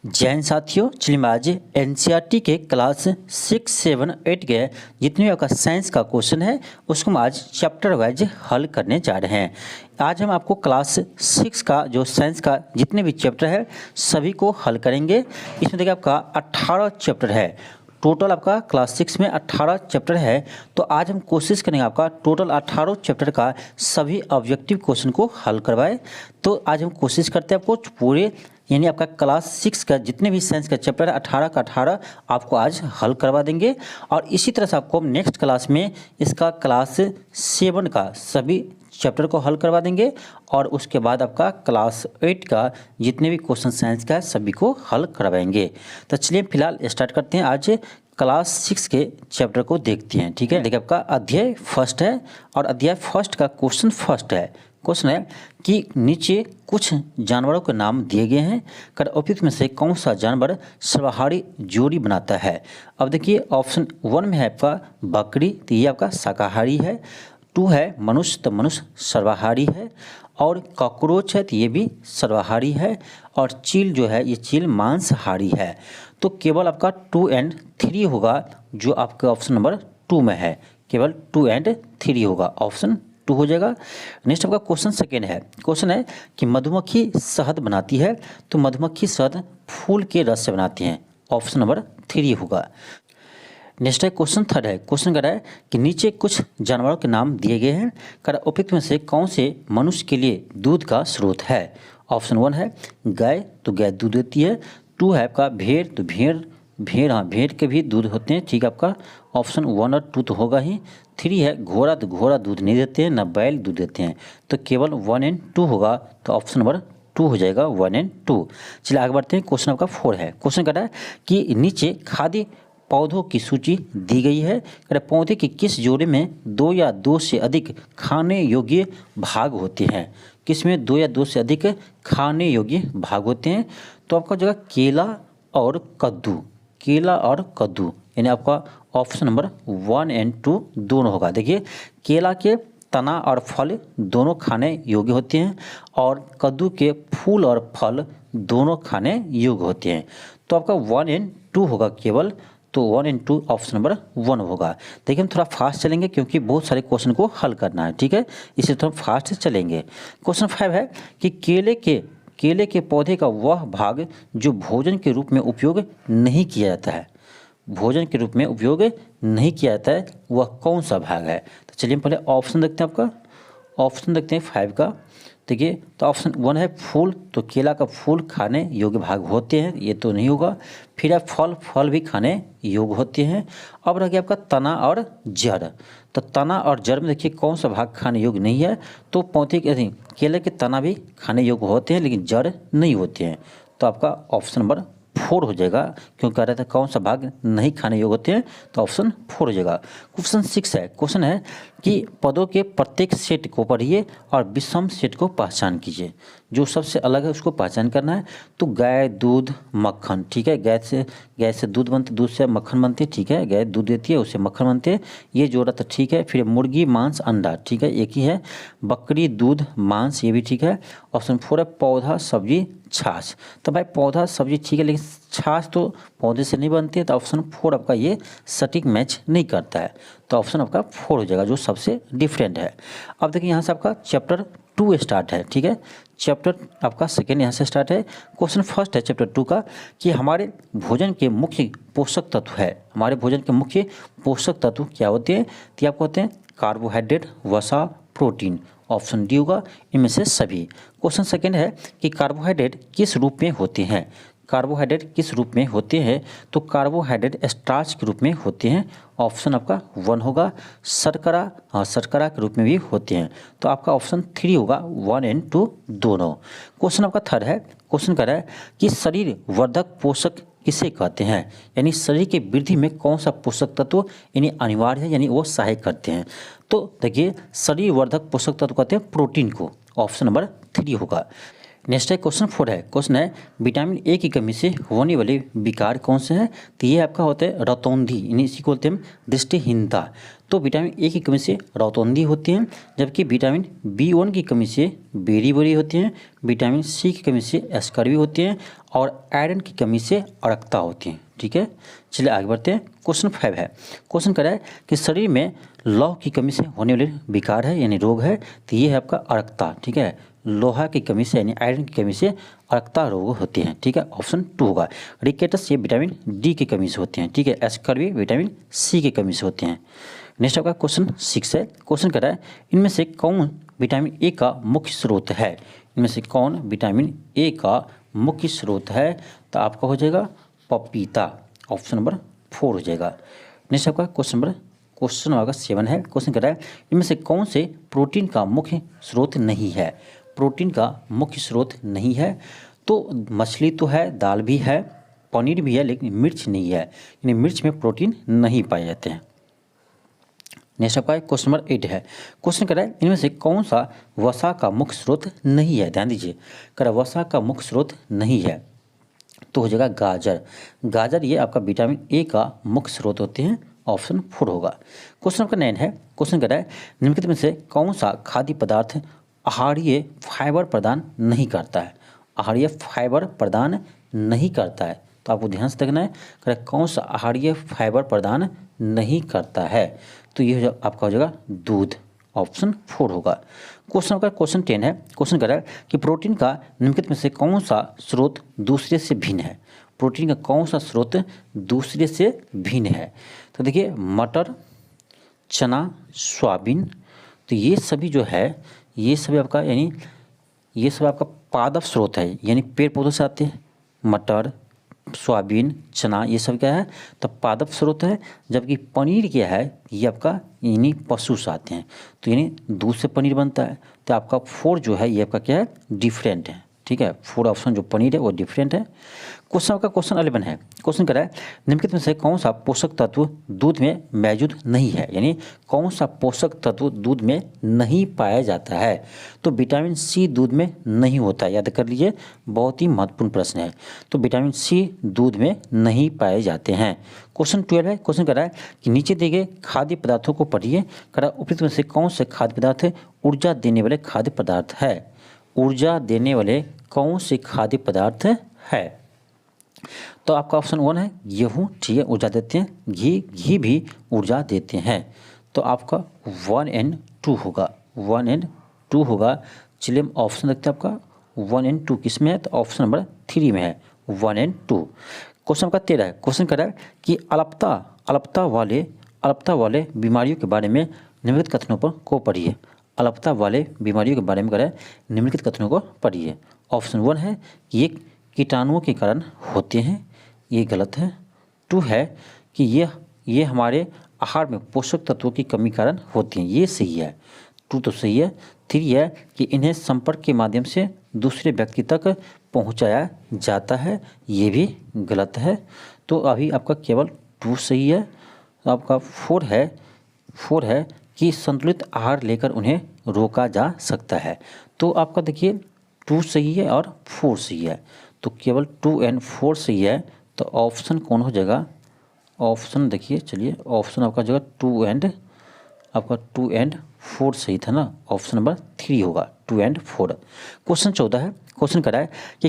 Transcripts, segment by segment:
जय हिंद साथियों, चलिए मैं आज एनसीईआरटी के क्लास 6, 7, 8 के जितने भी आपका साइंस का क्वेश्चन है उसको हम आज चैप्टर वाइज हल करने जा रहे हैं। आज हम आपको क्लास 6 का जो साइंस का जितने भी चैप्टर है सभी को हल करेंगे। इसमें देखिए आपका 18 चैप्टर है। टोटल आपका क्लास 6 में 18 चैप्टर है। तो आज हम कोशिश करेंगे आपका टोटल 18 चैप्टर का सभी ऑब्जेक्टिव क्वेश्चन को हल करवाए। तो आज हम कोशिश करते हैं आपको पूरे यानी आपका क्लास 6 का जितने भी साइंस का चैप्टर है 18 का 18 आपको आज हल करवा देंगे। और इसी तरह से आपको नेक्स्ट क्लास में इसका क्लास 7 का सभी चैप्टर को हल करवा देंगे और उसके बाद आपका क्लास 8 का जितने भी क्वेश्चन साइंस का है सभी को हल करवाएंगे। तो चलिए फिलहाल स्टार्ट करते हैं। आज क्लास 6 के चैप्टर को देखते हैं। ठीक है, देखिए आपका अध्याय फर्स्ट है और अध्याय फर्स्ट का क्वेश्चन फर्स्ट है। क्वेश्चन है कि नीचे कुछ जानवरों के नाम दिए गए हैं, कर उपयुक्त में से कौन सा जानवर सर्वाहारी जोड़ी बनाता है। अब देखिए ऑप्शन 1 में है आपका बकरी, तो ये आपका शाकाहारी है। 2 है मनुष्य, तो मनुष्य सर्वाहारी है। और कॉकरोच है तो ये भी सर्वाहारी है। और चील जो है ये चील मांसाहारी है। तो केवल आपका 2 और 3 होगा जो आपके ऑप्शन नंबर 2 में है। केवल 2 और 3 होगा, ऑप्शन 2 हो जाएगा। नेक्स्ट आपका क्वेश्चन सेकेंड है। क्वेश्चन है कि मधुमक्खी शहद बनाती है, तो मधुमक्खी शहद फूल के रस से बनाती हैं, ऑप्शन नंबर 3 होगा। नेक्स्ट है क्वेश्चन थर्ड है। क्वेश्चन कर रहा है कि नीचे कुछ जानवरों के नाम दिए गए हैं, कर उपयुक्त में से कौन से मनुष्य के लिए दूध का स्रोत है। ऑप्शन 1 है गाय, तो गाय दूध देती है। 2 है आपका भेड़, तो भेड़ के भी दूध होते हैं। ठीक है, आपका ऑप्शन 1 और 2 तो होगा ही। 3 है घोड़ा, तो घोड़ा दूध नहीं देते हैं, ना बैल दूध देते हैं, तो केवल 1 और 2 होगा, तो ऑप्शन नंबर 2 हो जाएगा, 1 और 2। चलिए आगे बढ़ते हैं। क्वेश्चन आपका 4 है। क्वेश्चन कर रहा है कि नीचे खाद्य पौधों की सूची दी गई है, पौधे के किस जोड़े में 2 या 2 से अधिक खाने योग्य भाग होते हैं। किस में 2 या 2 से अधिक खाने योग्य भाग होते हैं। तो आपका जगह केला और कद्दू, यानी आपका ऑप्शन नंबर 1 और 2 दोनों होगा। देखिए केला के तना और फल दोनों खाने योग्य होते हैं और कद्दू के फूल और फल दोनों खाने योग्य होते हैं। तो आपका 1 और 2 होगा केवल, तो 1 और 2 ऑप्शन नंबर 1 होगा। देखिए हम थोड़ा फास्ट चलेंगे क्योंकि बहुत सारे क्वेश्चन को हल करना है। ठीक है, इसलिए थोड़ा फास्ट चलेंगे। क्वेश्चन 5 है कि केले के पौधे का वह भाग जो भोजन के रूप में उपयोग नहीं किया जाता है, वह कौन सा भाग है। तो चलिए हम पहले ऑप्शन देखते हैं। आपका ऑप्शन देखते हैं 5 का। देखिए तो ऑप्शन 1 है फूल, तो केला का फूल खाने योग्य भाग होते हैं, ये तो नहीं होगा। फिर है फल भी खाने योग्य होते हैं। अब रह गया आपका तना और जड़, तो तना और जड़ में देखिए कौन सा भाग खाने योग्य नहीं है। तो पौधे के केले के तना भी खाने योग्य होते हैं लेकिन जड़ नहीं होते हैं, तो आपका ऑप्शन नंबर 4 हो जाएगा। क्यों कह रहे थे कौन सा भाग नहीं खाने योग्य होते हैं, तो ऑप्शन 4 हो जाएगा। क्वेश्चन 6 है। क्वेश्चन है कि पदों के प्रत्येक सेट को पढ़िए और विषम सेट को पहचान कीजिए। जो सबसे अलग है उसको पहचान करना है। तो गाय, दूध, मक्खन। ठीक है, गाय से दूध बनते, दूध से मक्खन बनते। ठीक है, गाय दूध देती है उससे मक्खन बनते हैं, ये जोड़ा तो ठीक है। फिर मुर्गी, मांस, अंडा, ठीक है एक ही है। बकरी, दूध, मांस, ये भी ठीक है। ऑप्शन 4 है पौधा, सब्जी, छाछ। तो भाई पौधा सब्जी ठीक है लेकिन छाछ तो पौधे से नहीं बनती है, तो ऑप्शन 4 आपका ये सटीक मैच नहीं करता है, तो ऑप्शन आपका 4 हो जाएगा जो सबसे डिफरेंट है। अब देखिए यहाँ से आपका चैप्टर 2 स्टार्ट है। ठीक है, चैप्टर आपका सेकेंड यहाँ से स्टार्ट है। क्वेश्चन फर्स्ट है चैप्टर 2 का कि हमारे भोजन के मुख्य पोषक तत्व है। हमारे भोजन के मुख्य पोषक तत्व क्या होते हैं, तो आपको होते हैं कार्बोहाइड्रेट, वसा, प्रोटीन, ऑप्शन डी होगा इनमें से सभी। क्वेश्चन सेकेंड है कि कार्बोहाइड्रेट किस रूप में होते हैं। कार्बोहाइड्रेट किस रूप में होते हैं, तो कार्बोहाइड्रेट स्टार्च के रूप में होते हैं, ऑप्शन आपका 1 होगा। शर्करा के रूप में भी होते हैं, तो आपका ऑप्शन 3 होगा, 1 और 2 दोनों। क्वेश्चन आपका थर्ड है। क्वेश्चन कर रहा है कि शरीर वर्धक पोषक किसे कहते हैं, यानी शरीर की वृद्धि में कौन सा पोषक तत्व यानी अनिवार्य है, यानी वो सहायक करते हैं। तो देखिए शरीर वर्धक पोषक तत्व कहते हैं प्रोटीन को, ऑप्शन नंबर 3 होगा। नेक्स्ट है क्वेश्चन 4 है, क्वेश्चन है विटामिन ए की कमी से होने वाले विकार कौन से हैं? तो ये आपका होता है रतौंधी, यानी इसी को बोलते हैं हम दृष्टिहीनता। तो विटामिन ए की कमी से रतौंधी होती है, जबकि विटामिन B1 की कमी से बेरी होती हैं, विटामिन सी की कमी से स्कर्वी होती हैं और आयरन की कमी से अरक्ता होती हैं। ठीक है, चलिए आगे बढ़ते हैं। क्वेश्चन 5 है, क्वेश्चन कर रहा है कि शरीर में लौह की कमी से होने वाले विकार है यानी रोग है, तो ये है आपका अरक्ता। ठीक है, लोहा की कमी से यानी आयरन की कमी से अरक्ता रोग होते हैं। ठीक है, ऑप्शन 2 होगा। रिकेटस ये विटामिन डी की कमी से होते हैं। ठीक है, स्कर्वी विटामिन सी की कमी से होते हैं। नेक्स्ट आपका क्वेश्चन 6 है, क्वेश्चन कर रहा है इनमें से कौन विटामिन ए का मुख्य स्रोत है? इनमें से कौन विटामिन ए का मुख्य स्रोत है? तो आपका हो जाएगा पपीता, ऑप्शन नंबर 4 हो जाएगा। नेक्स्ट आपका क्वेश्चन नंबर 7 है, क्वेश्चन कर रहा है इनमें से कौन से प्रोटीन का मुख्य स्रोत नहीं है? प्रोटीन का मुख्य स्रोत नहीं है, तो मछली तो है, दाल भी है, पनीर भी है, लेकिन मिर्च नहीं है, यानी मिर्च में प्रोटीन नहीं पाए जाते हैं। नेक्स्ट आपका क्वेश्चन नंबर 8 है, क्वेश्चन कर रहा है इनमें से कौन सा वसा का मुख्य स्रोत नहीं है? ध्यान दीजिए, कर वसा का मुख्य स्रोत नहीं है तो हो जाएगा गाजर। गाजर ये आपका विटामिन ए का मुख्य स्रोत होते हैं, ऑप्शन 4 होगा। क्वेश्चन नंबर 9 है, क्वेश्चन कर रहा है निम्नलिखित में से कौन सा खाद्य पदार्थ आहारीय फाइबर प्रदान नहीं करता है? आहारीय फाइबर प्रदान नहीं करता है, तो आपको ध्यान से देखना है कि कौन सा आहारीय फाइबर प्रदान नहीं करता है, तो ये आपका हो जाएगा दूध, ऑप्शन 4 होगा। क्वेश्चन 10 है, क्वेश्चन कर रहा है कि प्रोटीन का निम्नलिखित में से कौन सा स्रोत दूसरे से भिन्न है? प्रोटीन का कौन सा स्रोत दूसरे से भिन्न है? तो देखिए मटर, चना, सोयाबीन, तो ये सभी जो है ये सभी आपका यानी ये सब आपका पादप स्रोत है, यानी पेड़ पौधों से आते हैं। मटर, सोयाबीन, चना ये सब क्या है? तो पादप स्रोत है, जबकि पनीर क्या है? ये आपका यानी पशु से आते हैं, तो यानी दूध से पनीर बनता है। तो आपका 4 जो है ये आपका क्या है? डिफरेंट है। ठीक है, 4 ऑप्शन जो पनीर है वो डिफरेंट है। क्वेश्चन 11 है, क्वेश्चन कर रहा है निम्नलिखित में से कौन सा पोषक तत्व दूध में मौजूद नहीं है? यानी कौन सा पोषक तत्व दूध में नहीं पाया जाता है? तो विटामिन सी दूध में नहीं होता है, याद कर लीजिए, बहुत ही महत्वपूर्ण प्रश्न है। तो विटामिन सी दूध में नहीं पाए जाते हैं। क्वेश्चन 12 है, क्वेश्चन कर रहा है कि नीचे दिए गए खाद्य पदार्थों को पढ़िए, कर उपयुक्त में से कौन से खाद्य पदार्थ ऊर्जा देने वाले खाद्य पदार्थ है? ऊर्जा देने वाले कौन से खाद्य पदार्थ है? तो आपका ऑप्शन 1 है गेहूँ, ठीक है, ऊर्जा देते हैं। घी भी ऊर्जा देते हैं, तो आपका 1 और 2 होगा, 1 और 2 होगा। चलिए हम ऑप्शन देखते हैं, आपका 1 और 2 किस में है? तो ऑप्शन नंबर 3 में है, 1 और 2। क्वेश्चन आपका 13 है, क्वेश्चन कर रहा है कि अल्पता वाले बीमारियों के बारे में निम्नलिखित कथनों पर को पढ़िए। अल्पता वाले बीमारियों के बारे में करें निम्नलिखित कथनों को पढ़िए। ऑप्शन 1 है कि ये कीटाणुओं के कारण होते हैं, ये गलत है। 2 है कि ये हमारे आहार में पोषक तत्वों की कमी कारण होती हैं, ये सही है, 2 तो सही है। 3 है कि इन्हें संपर्क के माध्यम से दूसरे व्यक्ति तक पहुंचाया जाता है, ये भी गलत है। तो अभी आपका केवल 2 सही है। आपका 4 है कि संतुलित आहार लेकर उन्हें रोका जा सकता है, तो आपका देखिए 2 सही है और 4 सही है, तो केवल 2 और 4 सही है। तो ऑप्शन कौन हो जाएगा? ऑप्शन देखिए, चलिए ऑप्शन आपका जगह 2 और 4 सही था ना, ऑप्शन नंबर 3 होगा, 2 और 4। क्वेश्चन 14 है, क्वेश्चन करा है कि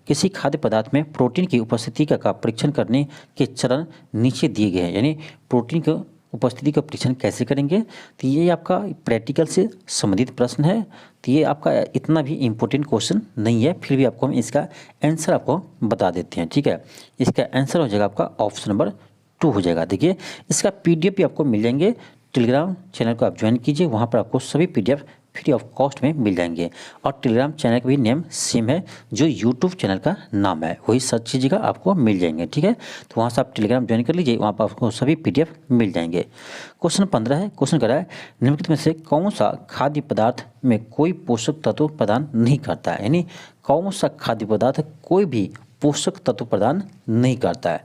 किसी खाद्य पदार्थ में प्रोटीन की उपस्थिति का परीक्षण करने के चरण नीचे दिए गए हैं, यानी प्रोटीन की उपस्थिति का परीक्षण कैसे करेंगे? तो ये आपका प्रैक्टिकल से संबंधित प्रश्न है, तो ये आपका इतना भी इम्पोर्टेंट क्वेश्चन नहीं है, फिर भी आपको हम इसका आंसर आपको बता देते हैं। ठीक है, इसका आंसर हो जाएगा आपका ऑप्शन नंबर 2 हो जाएगा। देखिए इसका PDF भी आपको मिल जाएंगे, टेलीग्राम चैनल को आप ज्वाइन कीजिए, वहाँ पर आपको सभी PDF फ्री ऑफ कॉस्ट में मिल जाएंगे। और टेलीग्राम चैनल का भी नेम सेम है जो यूट्यूब चैनल का नाम है, वही सर्च कीजिएगा, आपको मिल जाएंगे। ठीक है, तो वहाँ से आप टेलीग्राम ज्वाइन कर लीजिए, वहाँ पर आपको सभी PDF मिल जाएंगे। क्वेश्चन 15 है, क्वेश्चन करा है निम्नलिखित में से कौन सा खाद्य पदार्थ में कोई पोषक तत्व प्रदान नहीं करता है? यानी कौन सा खाद्य पदार्थ कोई भी पोषक तत्व प्रदान नहीं करता है?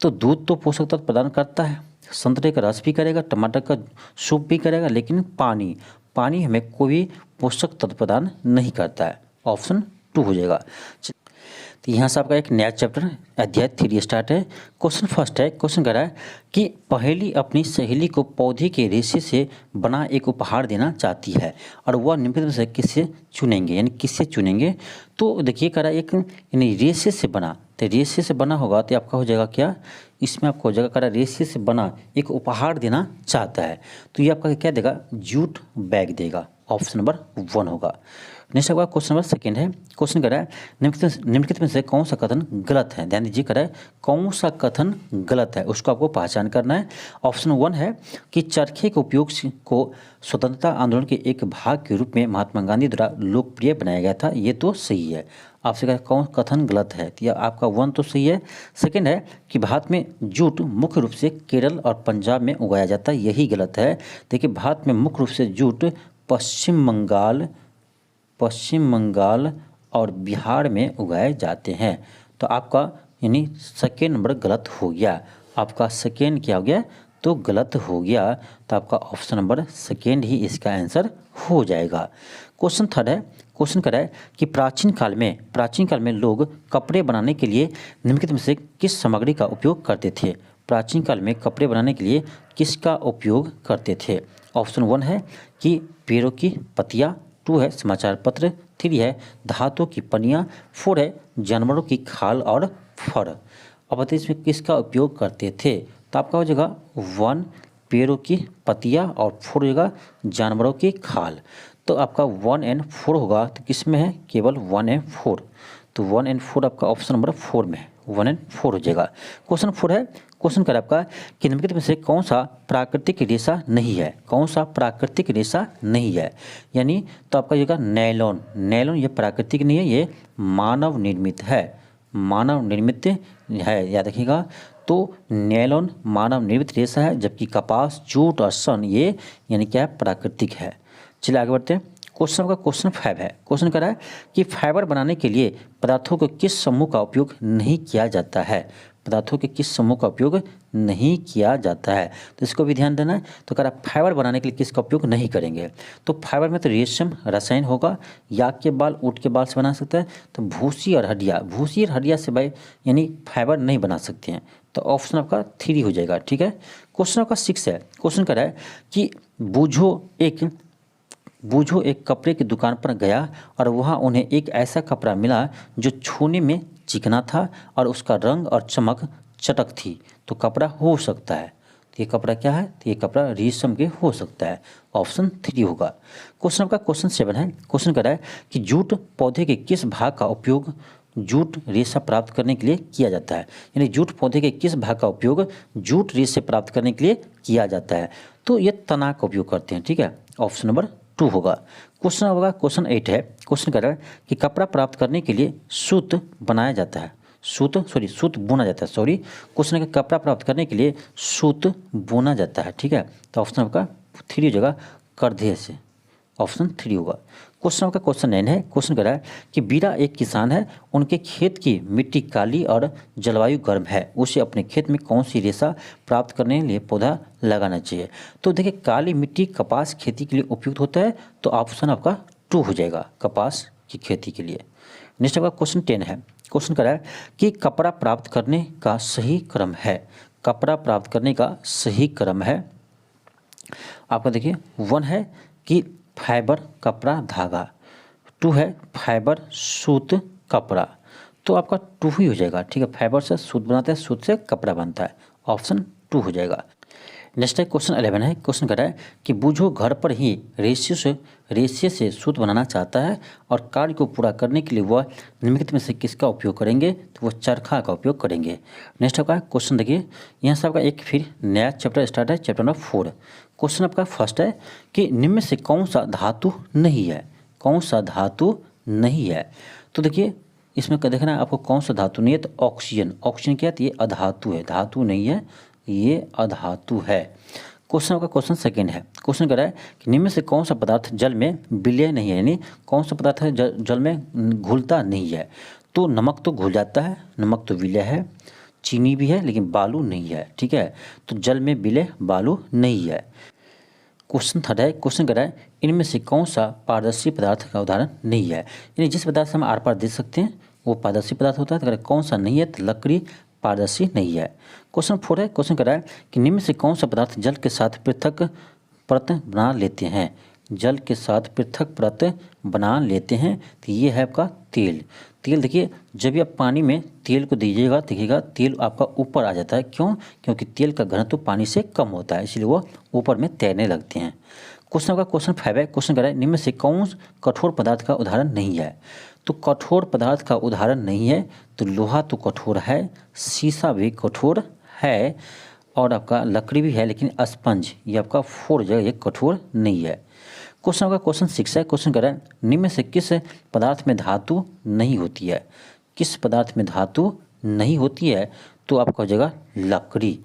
तो दूध तो पोषक तत्व प्रदान करता है, संतरे का रस भी करेगा, टमाटर का सूप भी करेगा, लेकिन पानी हमें कोई पोषक तत्व प्रदान नहीं करता है। ऑप्शन 2 हो जाएगा। तो यहाँ से आपका एक नया चैप्टर अध्याय 3 स्टार्ट है। क्वेश्चन फर्स्ट है, क्वेश्चन कह रहा है कि पहेली अपनी सहेली को पौधे के रेशे से बना एक उपहार देना चाहती है और वह निम्नलिखित में से किससे चुनेंगे, यानी किससे चुनेंगे। तो देखिए कह रहा है एक यानी रेशे से बना, तो रेशे से बना होगा तो आपका हो जाएगा क्या, इसमें आपको हो जाएगा कह रहा है रेशे से बना एक उपहार देना चाहता है, तो ये आपका क्या देगा, जूट बैग देगा, ऑप्शन नंबर 1 होगा। नेक्स्ट आपका क्वेश्चन नंबर सेकंड है। क्वेश्चन कर रहा है निम्नलिखित में से कौन सा कथन गलत है। ध्यान दीजिए, कर रहा है कौन सा कथन गलत है, उसको आपको पहचान करना है। ऑप्शन 1 है कि चरखे के उपयोग को स्वतंत्रता आंदोलन के एक भाग के रूप में महात्मा गांधी द्वारा लोकप्रिय बनाया गया था, ये तो सही है। आपसे कह कौन कथन गलत है, तो आपका 1 तो सही है। सेकंड है कि भारत में जूट मुख्य रूप से केरल और पंजाब में उगाया जाता है, यही गलत है। देखिए भारत में मुख्य रूप से जूट पश्चिम बंगाल और बिहार में उगाए जाते हैं, तो आपका यानी सेकेंड नंबर गलत हो गया। आपका सेकेंड क्या हो गया, तो गलत हो गया, तो आपका ऑप्शन नंबर सेकेंड ही इसका आंसर हो जाएगा। क्वेश्चन थर्ड है। क्वेश्चन कर रहा है कि प्राचीन काल में लोग कपड़े बनाने के लिए निम्नलिखित में से किस सामग्री का उपयोग करते थे। प्राचीन काल में कपड़े बनाने के लिए किसका उपयोग करते थे। ऑप्शन 1 है कि पेड़ों की पत्तियाँ, 2 है समाचार पत्र, 3 है धातु की पनियाँ, 4 है जानवरों की खाल और फर। अब बताइए इसमें किसका उपयोग करते थे, तो आपका हो जाएगा 1 पेड़ों की पत्तियाँ और 4 हो जाएगा जानवरों की खाल। तो आपका 1 और 4 होगा, तो किस में है, केवल 1 और 4, तो 1 और 4 आपका ऑप्शन नंबर 4 में है, 1 और 4 हो जाएगा। क्वेश्चन 4 है। क्वेश्चन कर आपका कि निम्नलिखित में से कौन सा प्राकृतिक रेशा नहीं है, कौन सा प्राकृतिक रेशा नहीं है, यानी तो आपका ये नैलॉन ये प्राकृतिक नहीं है, ये मानव निर्मित है, मानव निर्मित है, याद रखिएगा। तो नैलॉन मानव निर्मित रेशा है, जबकि कपास, जूट और सन ये यानी क्या है, प्राकृतिक है। चलिए आगे बढ़ते हैं। क्वेश्चन 5 है। क्वेश्चन कर रहा है कि फाइबर बनाने के लिए पदार्थों के किस समूह का उपयोग नहीं किया जाता है। पदार्थों के किस समूह का उपयोग नहीं किया जाता है, तो इसको भी ध्यान देना है। तो कह रहा है फाइबर बनाने के लिए किसका उपयोग नहीं करेंगे, तो फाइबर में तो रेशम रसायन होगा, याक के बाल, ऊँट के बाल से बना सकता है, तो भूसी और हड्डियाँ से भाई यानी फाइबर नहीं बना सकते हैं, तो ऑप्शन आपका 3 हो जाएगा। ठीक है। क्वेश्चन आपका 6 है। क्वेश्चन कर रहा है कि बूझो एक कपड़े की दुकान पर गया और वहाँ उन्हें एक ऐसा कपड़ा मिला जो छूने में चिकना था और उसका रंग और चमक चटक थी, तो कपड़ा हो सकता है, तो ये कपड़ा क्या है, तो ये कपड़ा रेशम के हो सकता है, ऑप्शन 3 होगा। क्वेश्चन आपका क्वेश्चन 7 है। क्वेश्चन कर रहा है कि जूट पौधे के किस भाग का उपयोग जूट रेशा प्राप्त करने के लिए किया जाता है, यानी जूट पौधे के किस भाग का उपयोग जूट रेशे प्राप्त करने के लिए किया जाता है, तो ये तना का उपयोग करते हैं। ठीक है, ऑप्शन नंबर 2 होगा। क्वेश्चन होगा क्वेश्चन 8 है। क्वेश्चन कर रहा है कि कपड़ा प्राप्त करने के लिए सूत बुना जाता है। क्वेश्चन है कि कपड़ा प्राप्त करने के लिए सूत बुना जाता है। ठीक है, तो ऑप्शन आपका 3 हो जाएगा, करधे से, ऑप्शन 3 होगा। क्वेश्चन आपका क्वेश्चन 9 है। क्वेश्चन कर रहा है कि बीरा एक किसान है, उनके खेत की मिट्टी काली और जलवायु गर्म है, उसे अपने खेत में कौन सी रेशा प्राप्त करने के लिए पौधा लगाना चाहिए। तो देखिए काली मिट्टी कपास खेती के लिए उपयुक्त होता है, तो ऑप्शन आपका 2 हो जाएगा, कपास की खेती के लिए। नेक्स्ट आपका क्वेश्चन 10 है। क्वेश्चन कर रहा है कि कपड़ा प्राप्त करने का सही क्रम है। कपड़ा प्राप्त करने का सही क्रम है आपका, देखिए 1 है कि फाइबर कपड़ा धागा, 2 है फाइबर सूत कपड़ा, तो आपका 2 ही हो जाएगा। ठीक है, फाइबर से सूत बनाता है, सूत से कपड़ा बनता है, ऑप्शन 2 हो जाएगा। नेक्स्ट है क्वेश्चन 11 है। क्वेश्चन कर रहा है कि बूझो घर पर ही रेशे से सूत बनाना चाहता है और कार्य को पूरा करने के लिए वह निम्नलिखित में से किसका उपयोग करेंगे, तो वह चरखा का उपयोग करेंगे। नेक्स्ट आपका क्वेश्चन देखिए, यहाँ से आपका एक फिर नया चैप्टर स्टार्ट है, चैप्टर नंबर 4। क्वेश्चन आपका फर्स्ट है कि निम्न में से कौन सा धातु नहीं है, कौन सा धातु नहीं है। तो देखिए इसमें देखना है आपको कौन सा धातु नहीं है, तो ऑक्सीजन क्या है, तो ये अधातु है, धातु नहीं है, ये अधातु है। क्वेश्चन का क्वेश्चन सेकंड है। क्वेश्चन कह रहा है कि निम्न में से कौन सा पदार्थ जल में विलय नहीं है, यानी कौन सा पदार्थ है जल में घुलता नहीं है। तो नमक तो घुल जाता है, नमक तो विलय है, चीनी भी है लेकिन बालू नहीं है। ठीक है, तो जल में विलय बालू नहीं है। क्वेश्चन थर्ड है, क्वेश्चन कह रहा है इनमें से कौन सा पारदर्शी पदार्थ का उदाहरण नहीं है। यानी जिस पदार्थ से हम आर पार देख सकते हैं वो पारदर्शी पदार्थ होता है। तो कह रहा है कौन सा नहीं है, तो लकड़ी पारदर्शी नहीं है। क्वेश्चन 4 है, क्वेश्चन कह रहा है कि निम्न से कौन सा पदार्थ जल के साथ पृथक परत बना लेते हैं। जल के साथ पृथक परत बना लेते हैं, तो ये है आपका तेल। तेल देखिए, जब भी आप पानी में तेल को दीजिएगा देखिएगा तेल आपका ऊपर आ जाता है। क्यों? क्योंकि तेल का घनत्व पानी से कम होता है, इसलिए वो ऊपर में तैरने लगते हैं। क्वेश्चन का क्वेश्चन 5 है, क्वेश्चन कह रहा है निम्न में से कौन कठोर पदार्थ का उदाहरण नहीं है। तो कठोर पदार्थ का उदाहरण नहीं है, तो लोहा तो कठोर है, शीशा भी कठोर है, और आपका लकड़ी भी है, लेकिन स्पंज ये आपका 4 जगह ये कठोर नहीं है। क्वेश्चन का क्वेश्चन 6 है, क्वेश्चन कर रहा है निम्न में से किस पदार्थ में धातु नहीं होती है। किस पदार्थ में धातु नहीं होती है, तो आपका हो जाएगा लकड़ी,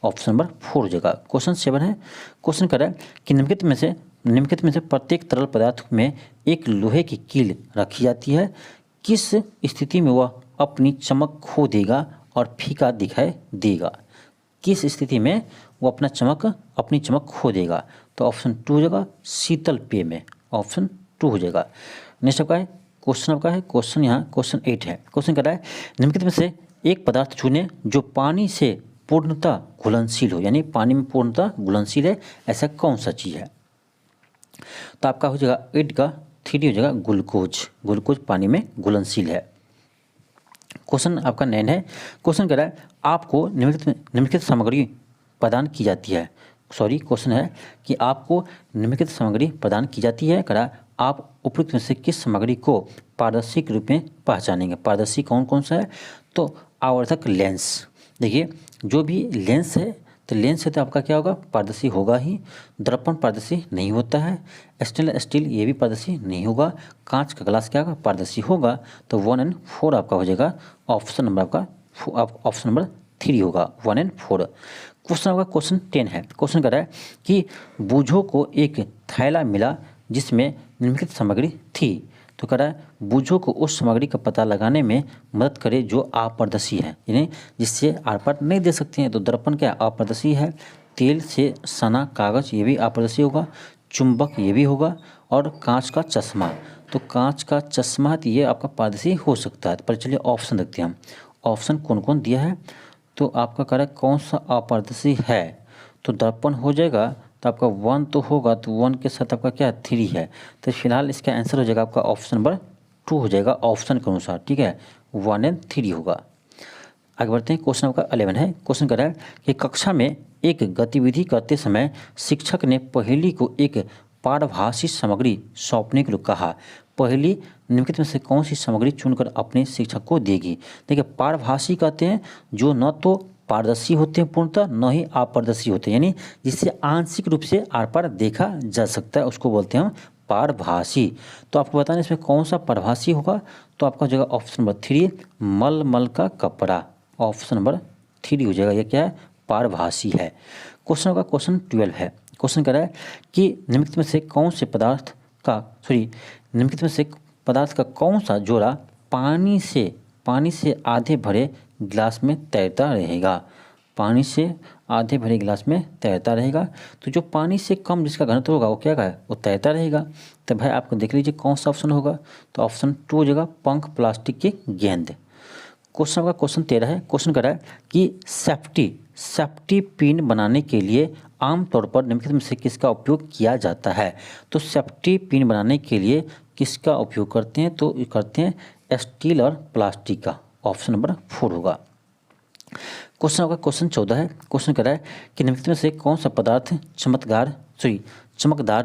ऑप्शन नंबर 4 जगह। क्वेश्चन 7 है, क्वेश्चन कर रहा है कि निम्नलिखित में से प्रत्येक तरल पदार्थ में एक लोहे की कील रखी जाती है, किस स्थिति में वह अपनी चमक खो देगा और फीका दिखाई देगा। किस स्थिति में वो अपनी चमक खो देगा, तो ऑप्शन 2 हो जाएगा शीतल पेय में, ऑप्शन 2 हो जाएगा। नेक्स्ट आपका है क्वेश्चन यहाँ क्वेश्चन 8 है, क्वेश्चन कर रहा है निम्नलिखित में से एक पदार्थ चुने जो पानी से पूर्णतः घुलनशील हो। यानी पानी में पूर्णतः घुलनशील है, ऐसा कौन सा चीज़ है। तो आपका हो जाएगा 8 का 3 हो जाएगा ग्लूकोज पानी में घुलनशील है। क्वेश्चन आपका 9 है, क्वेश्चन कह रहा है आपको निम्नलिखित सामग्री प्रदान की जाती है। क्वेश्चन है कि आपको निम्नलिखित सामग्री प्रदान की जाती है, कह रहा आप उपयुक्त में से किस सामग्री को पारदर्शी के रूप में पहचानेंगे। पारदर्शी कौन कौन सा है, तो आवर्धक लेंस। देखिए जो भी लेंस है, तो लेंस से तो आपका क्या होगा, पारदर्शी होगा ही। दर्पण पारदर्शी नहीं होता है, स्टेनलेस स्टील ये भी पारदर्शी नहीं होगा, कांच का ग्लास क्या होगा, पारदर्शी होगा। तो 1 और 4 आपका हो जाएगा ऑप्शन नंबर आपका ऑप्शन नंबर 3 होगा, 1 और 4। क्वेश्चन आपका क्वेश्चन 10 है, क्वेश्चन कर रहा है कि बूझों को एक थैला मिला जिसमें निम्नलिखित सामग्री थी। तो कह रहा है बूझों को उस सामग्री का पता लगाने में मदद करे जो अपारदर्शी है, यानी जिससे आर पार नहीं दे सकते हैं। तो दर्पण क्या अपारदर्शी है, तेल से सना कागज ये भी अपारदर्शी होगा, चुंबक ये भी होगा, और कांच का चश्मा। तो कांच का चश्मा तो ये आपका पारदर्शी हो सकता है। पर चलिए ऑप्शन देखते हैं हम, ऑप्शन कौन कौन दिया है। तो आपका कह रहा है कौन सा अपारदर्शी है, तो दर्पण हो जाएगा, तो आपका 1 तो होगा, तो 1 के साथ आपका क्या 3 है। तो फिलहाल इसका आंसर हो जाएगा आपका ऑप्शन नंबर 2 हो जाएगा ऑप्शन के अनुसार, ठीक है, 1 और 3 होगा। आगे बढ़ते हैं, क्वेश्चन आपका 11 है, क्वेश्चन कर रहा है कि कक्षा में एक गतिविधि करते समय शिक्षक ने पहेली को एक पारभासी सामग्री सौंपने के लिए कहा। पहेली निम्नलिखित में से कौन सी सामग्री चुनकर अपने शिक्षक को देगी। देखिए पारभासी कहते हैं जो न तो पारदर्शी होते हैं पूर्णतः, न ही अपारदर्शी होते हैं, यानी जिससे आंशिक रूप से आर पार देखा जा सकता है, उसको बोलते हैं हम पारभासी। तो आपको बताना इसमें कौन सा पारभासी होगा, तो आपका हो जाएगा ऑप्शन नंबर 3 मलमल का कपड़ा, ऑप्शन नंबर 3 हो जाएगा, ये क्या है पारभासी है। क्वेश्चन का क्वेश्चन 12 है, क्वेश्चन कर रहा है कि निम्नलिखित में से कौन से पदार्थ का कौन सा जोड़ा पानी से आधे भरे गिलास में तैरता रहेगा। पानी से आधे भरे गिलास में तैरता रहेगा, तो जो पानी से कम जिसका घनत्व होगा वो क्या है, वो तैरता रहेगा। तो भाई आपको देख लीजिए कौन सा ऑप्शन होगा, तो ऑप्शन 2 हो जाएगा पंख प्लास्टिक की गेंद। क्वेश्चन का क्वेश्चन 13 है, क्वेश्चन कर रहा है कि सेफ्टी पिन बनाने के लिए आमतौर पर निम्नलिखित में से किसका उपयोग किया जाता है। तो सेफ्टी पिन बनाने के लिए किसका उपयोग करते हैं, तो करते हैं स्टील और प्लास्टिक का, ऑप्शन नंबर 4 होगा। क्वेश्चन का क्वेश्चन 14 है, क्वेश्चन कर रहा है कि निम्नलिखित में से कौन सा पदार्थ चमकदार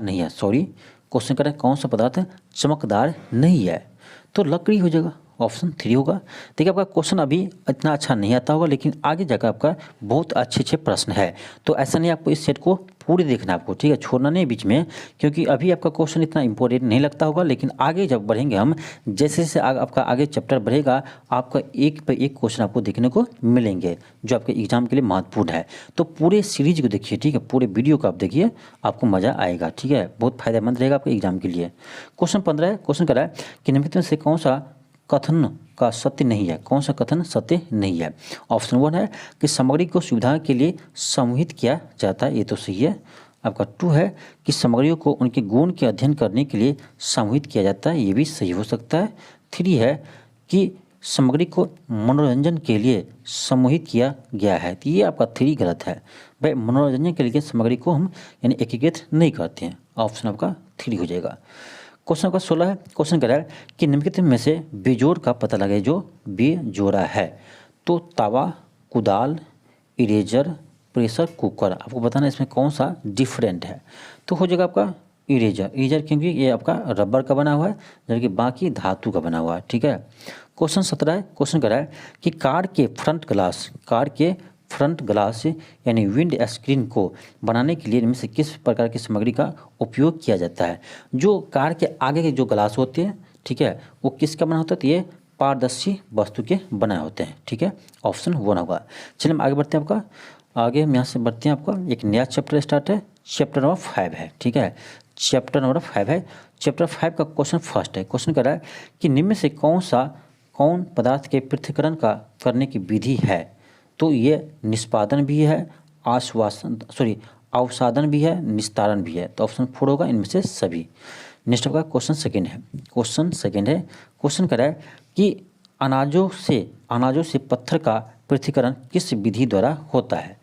नहीं है। क्वेश्चन कर रहा है कौन सा पदार्थ चमकदार नहीं है, तो लकड़ी हो जाएगा, ऑप्शन 3 होगा। देखिए आपका क्वेश्चन अभी इतना अच्छा नहीं आता होगा, लेकिन आगे जाकर आपका बहुत अच्छे प्रश्न है। तो ऐसा नहीं आपको इस सेट को पूरी देखना आपको, ठीक है, छोड़ना नहीं बीच में, क्योंकि अभी आपका क्वेश्चन इतना इंपॉर्टेंट नहीं लगता होगा, लेकिन आगे जब बढ़ेंगे हम, जैसे जैसे आपका आगे चैप्टर बढ़ेगा, आपका एक पे एक क्वेश्चन आपको देखने को मिलेंगे जो आपके एग्जाम के लिए महत्वपूर्ण है। तो पूरे सीरीज को देखिए, ठीक है, पूरे वीडियो को आप देखिए, आपको मजा आएगा, ठीक है, बहुत फायदेमंद रहेगा आपके एग्जाम के लिए। क्वेश्चन 15 है, क्वेश्चन कर रहा है कि निम्नलिखित में से कौन सा कथन का सत्य नहीं है। कौन सा कथन सत्य नहीं है, ऑप्शन 1 है कि सामग्री को सुविधा के लिए समूहित किया जाता है, ये तो सही है। आपका 2 है कि सामग्रियों को उनके गुण के अध्ययन करने के लिए समूहित किया जाता है, ये भी सही हो सकता है। 3 है कि सामग्री को मनोरंजन के लिए समूहित किया गया है, तो ये आपका 3 गलत है। भाई मनोरंजन के लिए सामग्री को हम यानी एकीकृत नहीं करते हैं, ऑप्शन आपका 3 हो जाएगा। क्वेश्चन आपका 16 है, क्वेश्चन कह रहा है कि निम्नलिखित में से बेजोड़ का पता लगाए जो बेजोड़ा है। तो तावा, कुदाल, इरेजर, प्रेशर कुकर, आपको बताना है इसमें कौन सा डिफरेंट है। तो हो जाएगा आपका इरेजर, इरेजर क्योंकि ये आपका रबर का बना हुआ है जबकि बाकी धातु का बना हुआ है, ठीक है। क्वेश्चन 17 है, क्वेश्चन कर रहा है कि कार के फ्रंट ग्लास यानी विंड स्क्रीन को बनाने के लिए इनमें से किस प्रकार की सामग्री का उपयोग किया जाता है। जो कार के आगे के जो ग्लास होते हैं, ठीक है, वो किसका बना होता है, तो ये पारदर्शी वस्तु के बनाए होते हैं, ठीक है, ऑप्शन 1 होगा। चलिए हम आगे बढ़ते हैं, आपका आगे हम यहाँ से बढ़ते हैं, आपका एक नया चैप्टर स्टार्ट है, चैप्टर नंबर 5 है, ठीक है, चैप्टर नंबर 5 है। चैप्टर 5 का क्वेश्चन फर्स्ट है, क्वेश्चन कर रहा है कि निम्न में से कौन पदार्थ के पृथक्करण का करने की विधि है। तो ये निष्पादन भी है, अवसादन भी है, निस्तारण भी है, तो ऑप्शन 4 होगा इनमें से सभी। नेक्स्ट आपका क्वेश्चन सेकंड है, क्वेश्चन कर रहा है कि अनाजों से पत्थर का पृथक्करण किस विधि द्वारा होता है।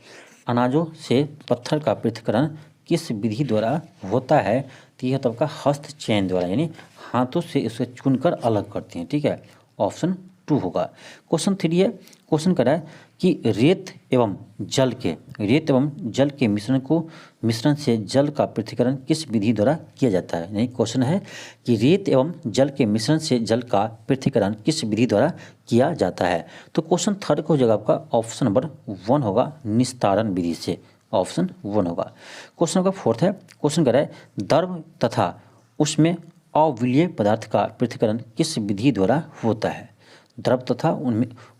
अनाजों से पत्थर का पृथक्करण किस विधि द्वारा होता है, तो यह तो आपका हस्त चयन द्वारा, यानी हाथों से इसे चुनकर अलग करते हैं, ठीक है, ऑप्शन 2 होगा। क्वेश्चन 3 है, क्वेश्चन कर रहा है कि रेत एवं जल के मिश्रण से जल का पृथक्करण किस विधि द्वारा किया जाता है। यानी क्वेश्चन है कि रेत एवं जल के मिश्रण से जल का पृथक्करण किस विधि द्वारा किया जाता है। तो क्वेश्चन 3 को हो जाएगा आपका ऑप्शन नंबर 1 होगा, निस्तारण विधि से, ऑप्शन 1 होगा। क्वेश्चन नंबर 4 है, क्वेश्चन कर रहा है द्रव तथा उसमें अविलीय पदार्थ का पृथक्करण किस विधि द्वारा होता है। द्रव तथा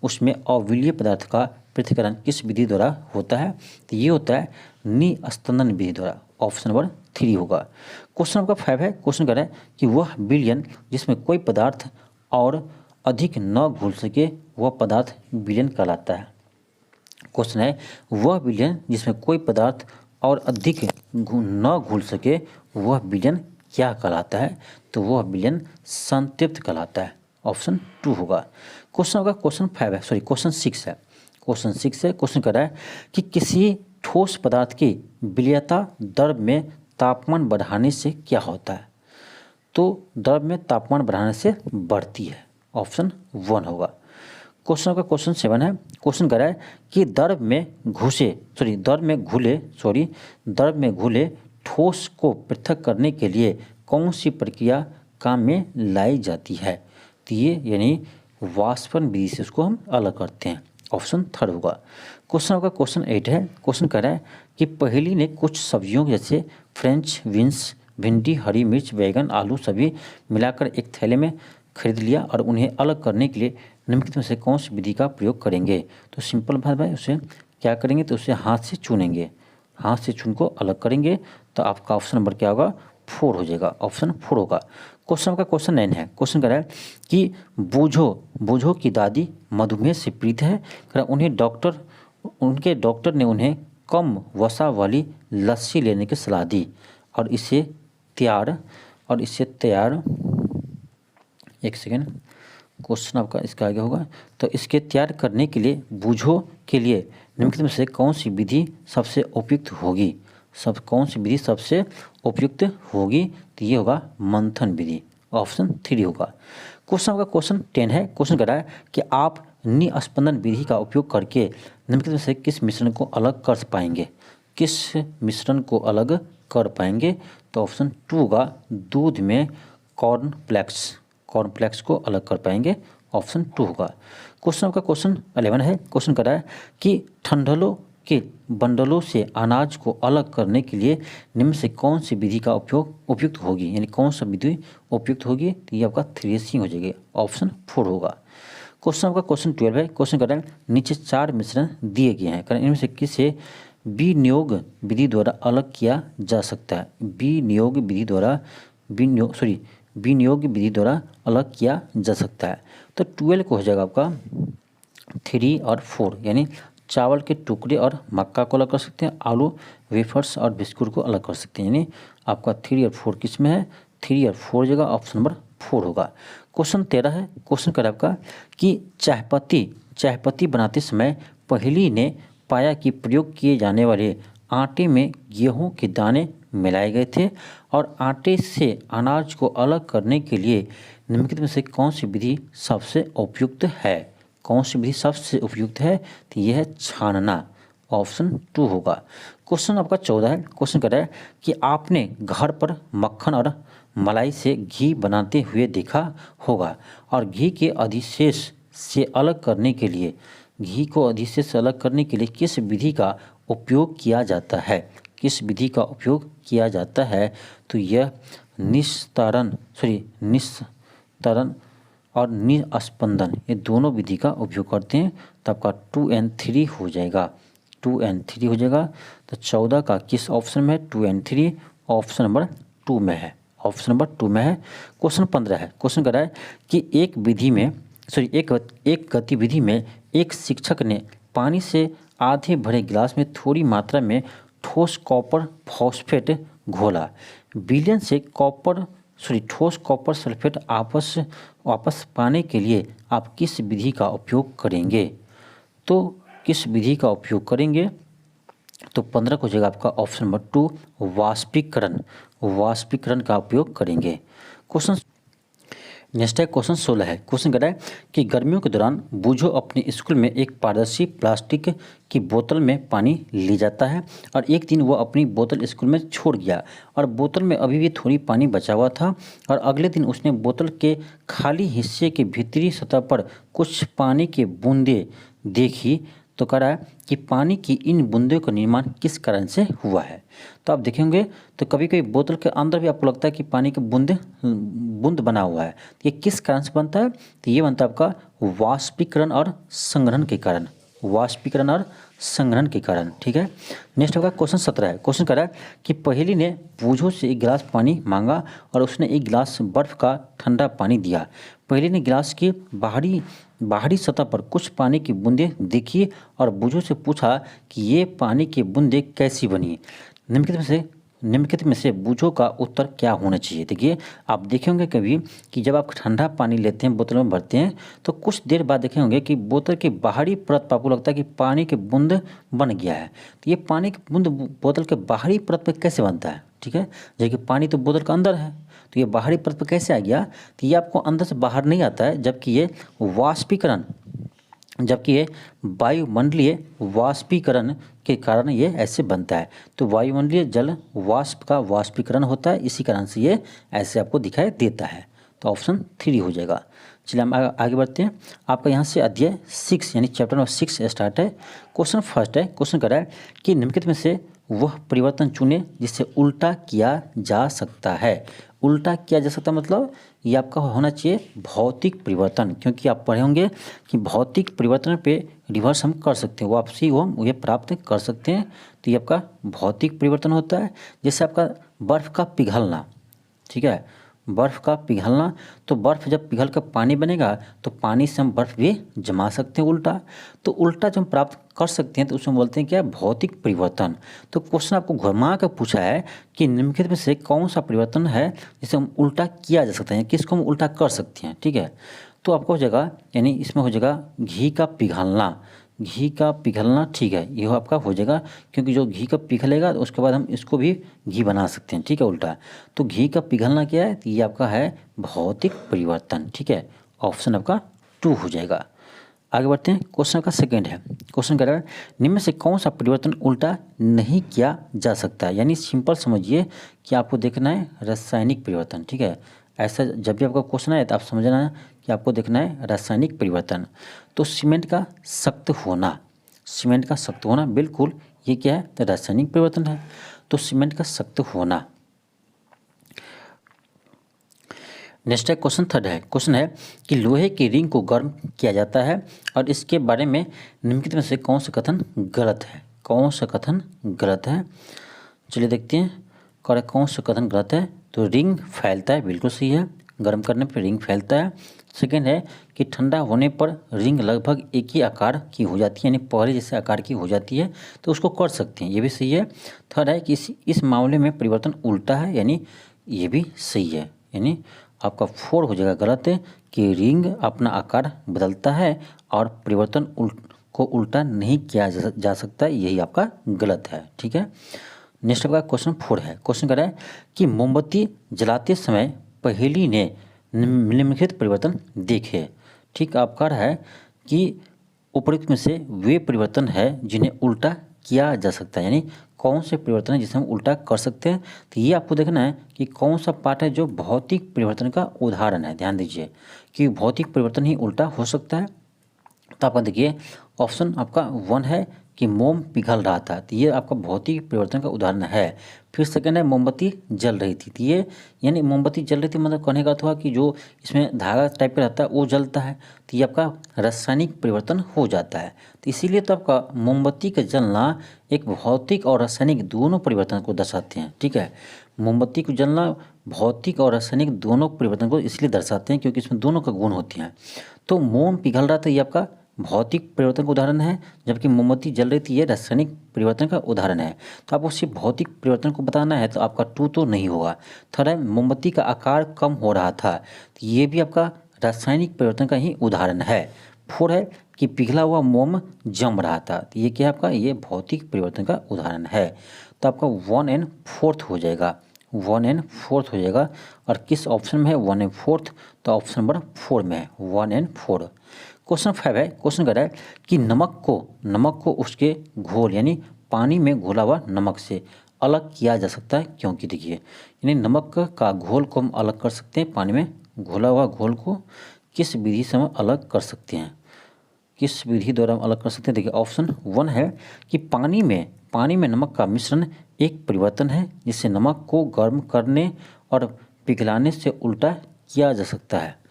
उसमें अविलीय पदार्थ का पृथक्करण किस विधि द्वारा होता है, तो ये होता है निस्पंदन विधि द्वारा, ऑप्शन नंबर 3 होगा। क्वेश्चन नंबर 5 है, क्वेश्चन कर रहा है कि वह विलयन जिसमें कोई पदार्थ और अधिक न घुल सके वह पदार्थ विलयन कहलाता है। क्वेश्चन है वह विलयन जिसमें कोई पदार्थ और अधिक न घुल सके वह विलयन क्या कहलाता है, तो वह विलयन संतृप्त कहलाता है, ऑप्शन 2 होगा। क्वेश्चन होगा क्वेश्चन 6 है, क्वेश्चन कर रहा है कि किसी ठोस पदार्थ की विलयता द्रव में तापमान बढ़ाने से क्या होता है। तो द्रव में तापमान बढ़ाने से बढ़ती है, ऑप्शन 1 होगा। क्वेश्चन का क्वेश्चन 7 है, क्वेश्चन कर रहा है कि द्रव में घुले ठोस को पृथक करने के लिए कौन सी प्रक्रिया काम में लाई जाती है। तो ये यानी वाष्पन विधि से उसको हम अलग करते हैं, ऑप्शन 3 होगा। क्वेश्चन होगा क्वेश्चन 8 है, क्वेश्चन कर रहा है कि पहेली ने कुछ सब्जियों जैसे फ्रेंच बीन्स, भिंडी, हरी मिर्च, बैगन, आलू सभी मिलाकर एक थैले में खरीद लिया और उन्हें अलग करने के लिए निम्नलिखित में से कौन सी विधि का प्रयोग करेंगे। तो सिंपल बात भाई, उसे क्या करेंगे, तो उसे हाथ से चुनेंगे, हाथ से चुन को अलग करेंगे, तो आपका ऑप्शन नंबर क्या होगा, 4 हो जाएगा, ऑप्शन 4 होगा। क्वेश्चन का क्वेश्चन 9 है, क्वेश्चन कर रहा है कि बूझो की दादी मधुमेह से पीड़ित है, उनके डॉक्टर ने उन्हें कम वसा वाली लस्सी लेने की सलाह दी और इसे तैयार एक सेकेंड, क्वेश्चन आपका इसका आगे होगा। तो इसके तैयार करने के लिए बूझो के लिए निम्नलिखित में से कौन सी विधि सबसे उपयुक्त होगी, तो ये होगा मंथन विधि, ऑप्शन 3 होगा। क्वेश्चन आपका क्वेश्चन 10 है, क्वेश्चन कर रहा है कि आप निस्पंदन विधि का उपयोग करके निम्नलिखित में से किस मिश्रण को अलग कर पाएंगे, तो ऑप्शन 2 होगा, दूध में कॉर्नफ्लेक्स को अलग कर पाएंगे, ऑप्शन 2 होगा। क्वेश्चन आपका क्वेश्चन 11 है, क्वेश्चन कर रहा है कि ठंडलों के बंडलों से अनाज को अलग करने के लिए निम्न से कौन सी विधि का उपयुक्त होगी, यानी कौन सा विधि उपयुक्त होगी, तो ये आपका थ्रेसिंग हो जाएगी, ऑप्शन 4 होगा। क्वेश्चन आपका क्वेश्चन 12 है, क्वेश्चन कर रहा है नीचे 4 मिश्रण दिए गए हैं, कारण इनमें से किसे विनियोग विधि द्वारा अलग किया जा सकता है। विनियोग विधि द्वारा अलग किया जा सकता है। तो 12 को हो जाएगा आपका 3 और 4, यानी चावल के टुकड़े और मक्का को अलग कर सकते हैं, आलू, वेफर्स और बिस्कुट को अलग कर सकते हैं। यानी आपका 3 और 4 किस में है, 3 और 4 जगह ऑप्शन नंबर 4 होगा। क्वेश्चन 13 है, क्वेश्चन कर आपका कि चायपत्ती बनाते समय पहली ने पाया कि प्रयोग किए जाने वाले आटे में गेहूं के दाने मिलाए गए थे और आटे से अनाज को अलग करने के लिए निम्नलिखित में से कौन सी विधि सबसे उपयुक्त है। कौन सी विधि सबसे उपयुक्त है, तो यह है छानना, ऑप्शन 2 होगा। क्वेश्चन आपका 14 है, क्वेश्चन कर रहा है कि आपने घर पर मक्खन और मलाई से घी बनाते हुए देखा होगा और घी के अधिशेष से अलग करने के लिए किस विधि का उपयोग किया जाता है। किस विधि का उपयोग किया जाता है, तो यह निस्तारण और निस्पंदन, ये दोनों विधि का उपयोग करते हैं। तो आपका 2 और 3 हो जाएगा, 2 और 3 हो जाएगा। तो 14 का किस ऑप्शन में है, 2 और 3 ऑप्शन नंबर 2 में है, ऑप्शन नंबर 2 में है। क्वेश्चन 15 है, क्वेश्चन कर रहा है कि एक गतिविधि में एक शिक्षक ने पानी से आधे भरे गिलास में थोड़ी मात्रा में ठोस कॉपर फॉस्फेट घोला। विलयन से ठोस कॉपर सल्फेट वापस पाने के लिए आप किस विधि का उपयोग करेंगे। तो किस विधि का उपयोग करेंगे, तो 15 को जगह आपका ऑप्शन नंबर 2 वाष्पीकरण का उपयोग करेंगे। क्वेश्चन नेक्स्ट है, क्वेश्चन 16 है, क्वेश्चन कर रहा है कि गर्मियों के दौरान बूझो अपने स्कूल में एक पारदर्शी प्लास्टिक की बोतल में पानी ले जाता है और एक दिन वो अपनी बोतल स्कूल में छोड़ गया और बोतल में अभी भी थोड़ी पानी बचा हुआ था और अगले दिन उसने बोतल के खाली हिस्से के भीतरी सतह पर कुछ पानी की बूंदें देखी। तो कह रहा है कि पानी की इन बूंदों का निर्माण किस कारण से हुआ है। तो आप देखेंगे तो कभी कभी बोतल के अंदर भी आपको लगता है कि पानी के बूंद बना हुआ है, तो ये किस कारण से बनता है, तो ये बनता है आपका वाष्पीकरण और संघनन के कारण, वाष्पीकरण और संघनन के कारण। ठीक है, नेक्स्ट होगा क्वेश्चन 17 है, क्वेश्चन कर रहा है कि पहेली ने बूझो से एक गिलास पानी मांगा और उसने एक गिलास बर्फ का ठंडा पानी दिया। पहेली ने गिलास की बाहरी सतह पर कुछ पानी की बूंदें देखी और बूझो से पूछा कि ये पानी की बूंदें कैसी बनी। निम्नलिखित में से बूझो का उत्तर क्या होना चाहिए। देखिए आप देखे होंगे कभी कि जब आप ठंडा पानी लेते हैं, बोतल में भरते हैं, तो कुछ देर बाद देखे होंगे कि बोतल की बाहरी परत पर आपको लगता है कि पानी की बूंद बन गया है। तो ये पानी की बूंद बोतल के बाहरी परत पर कैसे बनता है, ठीक है, जबकि पानी तो बोतल के अंदर है, तो ये बाहरी परत पर कैसे आ गया, तो ये आपको अंदर से बाहर नहीं आता है, जबकि ये वायुमंडलीय वाष्पीकरण के कारण ये ऐसे बनता है। तो वायुमंडलीय जल वाष्प का वाष्पीकरण होता है, इसी कारण से ये ऐसे आपको दिखाई देता है। तो ऑप्शन 3 हो जाएगा। चलिए हम आगे बढ़ते हैं। आपका यहाँ से अध्याय 6 यानी चैप्टर नंबर 6 स्टार्ट है। क्वेश्चन फर्स्ट है, क्वेश्चन कर रहा है कि निम्नलिखित में से वह परिवर्तन चुने जिससे उल्टा किया जा सकता है। उल्टा किया जा सकता मतलब ये आपका होना चाहिए भौतिक परिवर्तन, क्योंकि आप पढ़े होंगे कि भौतिक परिवर्तन पे रिवर्स हम कर सकते हैं, वापसी वो हम ये प्राप्त कर सकते हैं। तो ये आपका भौतिक परिवर्तन होता है। जैसे आपका बर्फ़ का पिघलना, ठीक है, बर्फ़ का पिघलना, तो बर्फ़ जब पिघल कर पानी बनेगा तो पानी से हम बर्फ़ भी जमा सकते हैं उल्टा। तो उल्टा जब हम प्राप्त कर सकते हैं तो उसमें बोलते हैं क्या, भौतिक परिवर्तन। तो क्वेश्चन आपको घुमा कर पूछा है कि निम्नलिखित में से कौन सा परिवर्तन है जिसे हम उल्टा किया जा सकता है, किसको हम उल्टा कर सकते हैं। ठीक है, तो आपको हो जाएगा यानी इसमें हो जाएगा घी का पिघलना, घी का पिघलना, ठीक है, यह आपका हो जाएगा, क्योंकि जो घी का पिघलेगा तो उसके बाद हम इसको भी घी बना सकते हैं। ठीक है, उल्टा। तो घी का पिघलना क्या है, तो ये आपका है भौतिक परिवर्तन। ठीक है, ऑप्शन आपका 2 हो जाएगा। आगे बढ़ते हैं। क्वेश्चन का सेकंड है, क्वेश्चन कह रहा है निम्न में से कौन सा परिवर्तन उल्टा नहीं किया जा सकता है। यानी सिंपल समझिए कि आपको देखना है रासायनिक परिवर्तन। ठीक है, ऐसा जब भी आपका क्वेश्चन आए तो आप समझना है कि आपको देखना है रासायनिक परिवर्तन। तो सीमेंट का सख्त होना, सीमेंट का सख्त होना, बिल्कुल ये क्या है, तो रासायनिक परिवर्तन है। तो सीमेंट का सख्त होना। नेक्स्ट है क्वेश्चन थर्ड है, क्वेश्चन है कि लोहे की रिंग को गर्म किया जाता है और इसके बारे में निम्नलिखित में से कौन सा कथन गलत है, कौन सा कथन गलत है। चलिए देखते हैं कौन सा कथन गलत है। तो रिंग फैलता है, बिल्कुल सही है। गर्म करने पर रिंग फैलता है। सेकेंड है कि ठंडा होने पर रिंग लगभग एक ही आकार की हो जाती है, यानी पहले जैसे आकार की हो जाती है, तो उसको कर सकते हैं, ये भी सही है। थर्ड है कि इस मामले में परिवर्तन उल्टा है, यानी ये भी सही है, यानी आपका 4 हो जाएगा गलत है कि रिंग अपना आकार बदलता है और परिवर्तन को उल्टा नहीं किया जा सकता, यही आपका गलत है। ठीक है, नेक्स्ट आपका क्वेश्चन 4 है। क्वेश्चन कह रहा है कि मोमबत्ती जलाते समय पहेली ने निम्नलिखित परिवर्तन देखे। ठीक, आप कह रहा है कि उपरोक्त में से वे परिवर्तन है जिन्हें उल्टा किया जा सकता है, यानी कौन से परिवर्तन है जिसे हम उल्टा कर सकते हैं। तो ये आपको देखना है कि कौन सा पार्ट है जो भौतिक परिवर्तन का उदाहरण है। ध्यान दीजिए कि भौतिक परिवर्तन ही उल्टा हो सकता है। तो आपका देखिए ऑप्शन आपका 1 है कि मोम पिघल रहा था, तो ये आपका भौतिक परिवर्तन का उदाहरण है। फिर सेकंड है मोमबत्ती जल रही थी, तो ये यानी मोमबत्ती जल रही थी मतलब कहने का अर्थ हुआ कि जो इसमें धागा टाइप का रहता है वो जलता है, तो ये आपका रासायनिक परिवर्तन हो जाता है। तो इसीलिए तो आपका मोमबत्ती का जलना एक भौतिक और रासायनिक दोनों परिवर्तन को दर्शाते हैं। ठीक है, मोमबत्ती को जलना भौतिक और रासायनिक दोनों परिवर्तन को इसलिए दर्शाते हैं क्योंकि इसमें दोनों का गुण होते हैं। तो मोम पिघल रहा था, ये आपका भौतिक परिवर्तन का उदाहरण है, जबकि मोमबत्ती जल रही थी ये रासायनिक परिवर्तन का उदाहरण है। तो आपको सिर्फ भौतिक परिवर्तन को बताना है, तो आपका 2 तो नहीं होगा। थर्ड है मोमबत्ती का आकार कम हो रहा था, तो ये भी आपका रासायनिक परिवर्तन का ही उदाहरण है। 4 है कि पिघला हुआ मोम जम रहा था, तो ये क्या आपका ये भौतिक परिवर्तन का उदाहरण है। तो आपका 1 एंड 4 हो जाएगा, 1 एंड 4 हो जाएगा। और किस ऑप्शन में है 1 एंड 4? तो ऑप्शन नंबर 4 में है 1 एंड 4। क्वेश्चन 5 है। क्वेश्चन कह रहा है कि नमक को उसके घोल यानी पानी में घोला हुआ नमक से अलग किया जा सकता है, क्योंकि देखिए यानी नमक का घोल को हम अलग कर सकते हैं, पानी में घोला हुआ घोल को किस विधि से हम अलग कर सकते हैं, किस विधि द्वारा हम अलग कर सकते हैं। देखिए ऑप्शन 1 है कि पानी में नमक का मिश्रण एक परिवर्तन है जिससे नमक को गर्म करने और पिघलाने से उल्टा किया जा सकता है।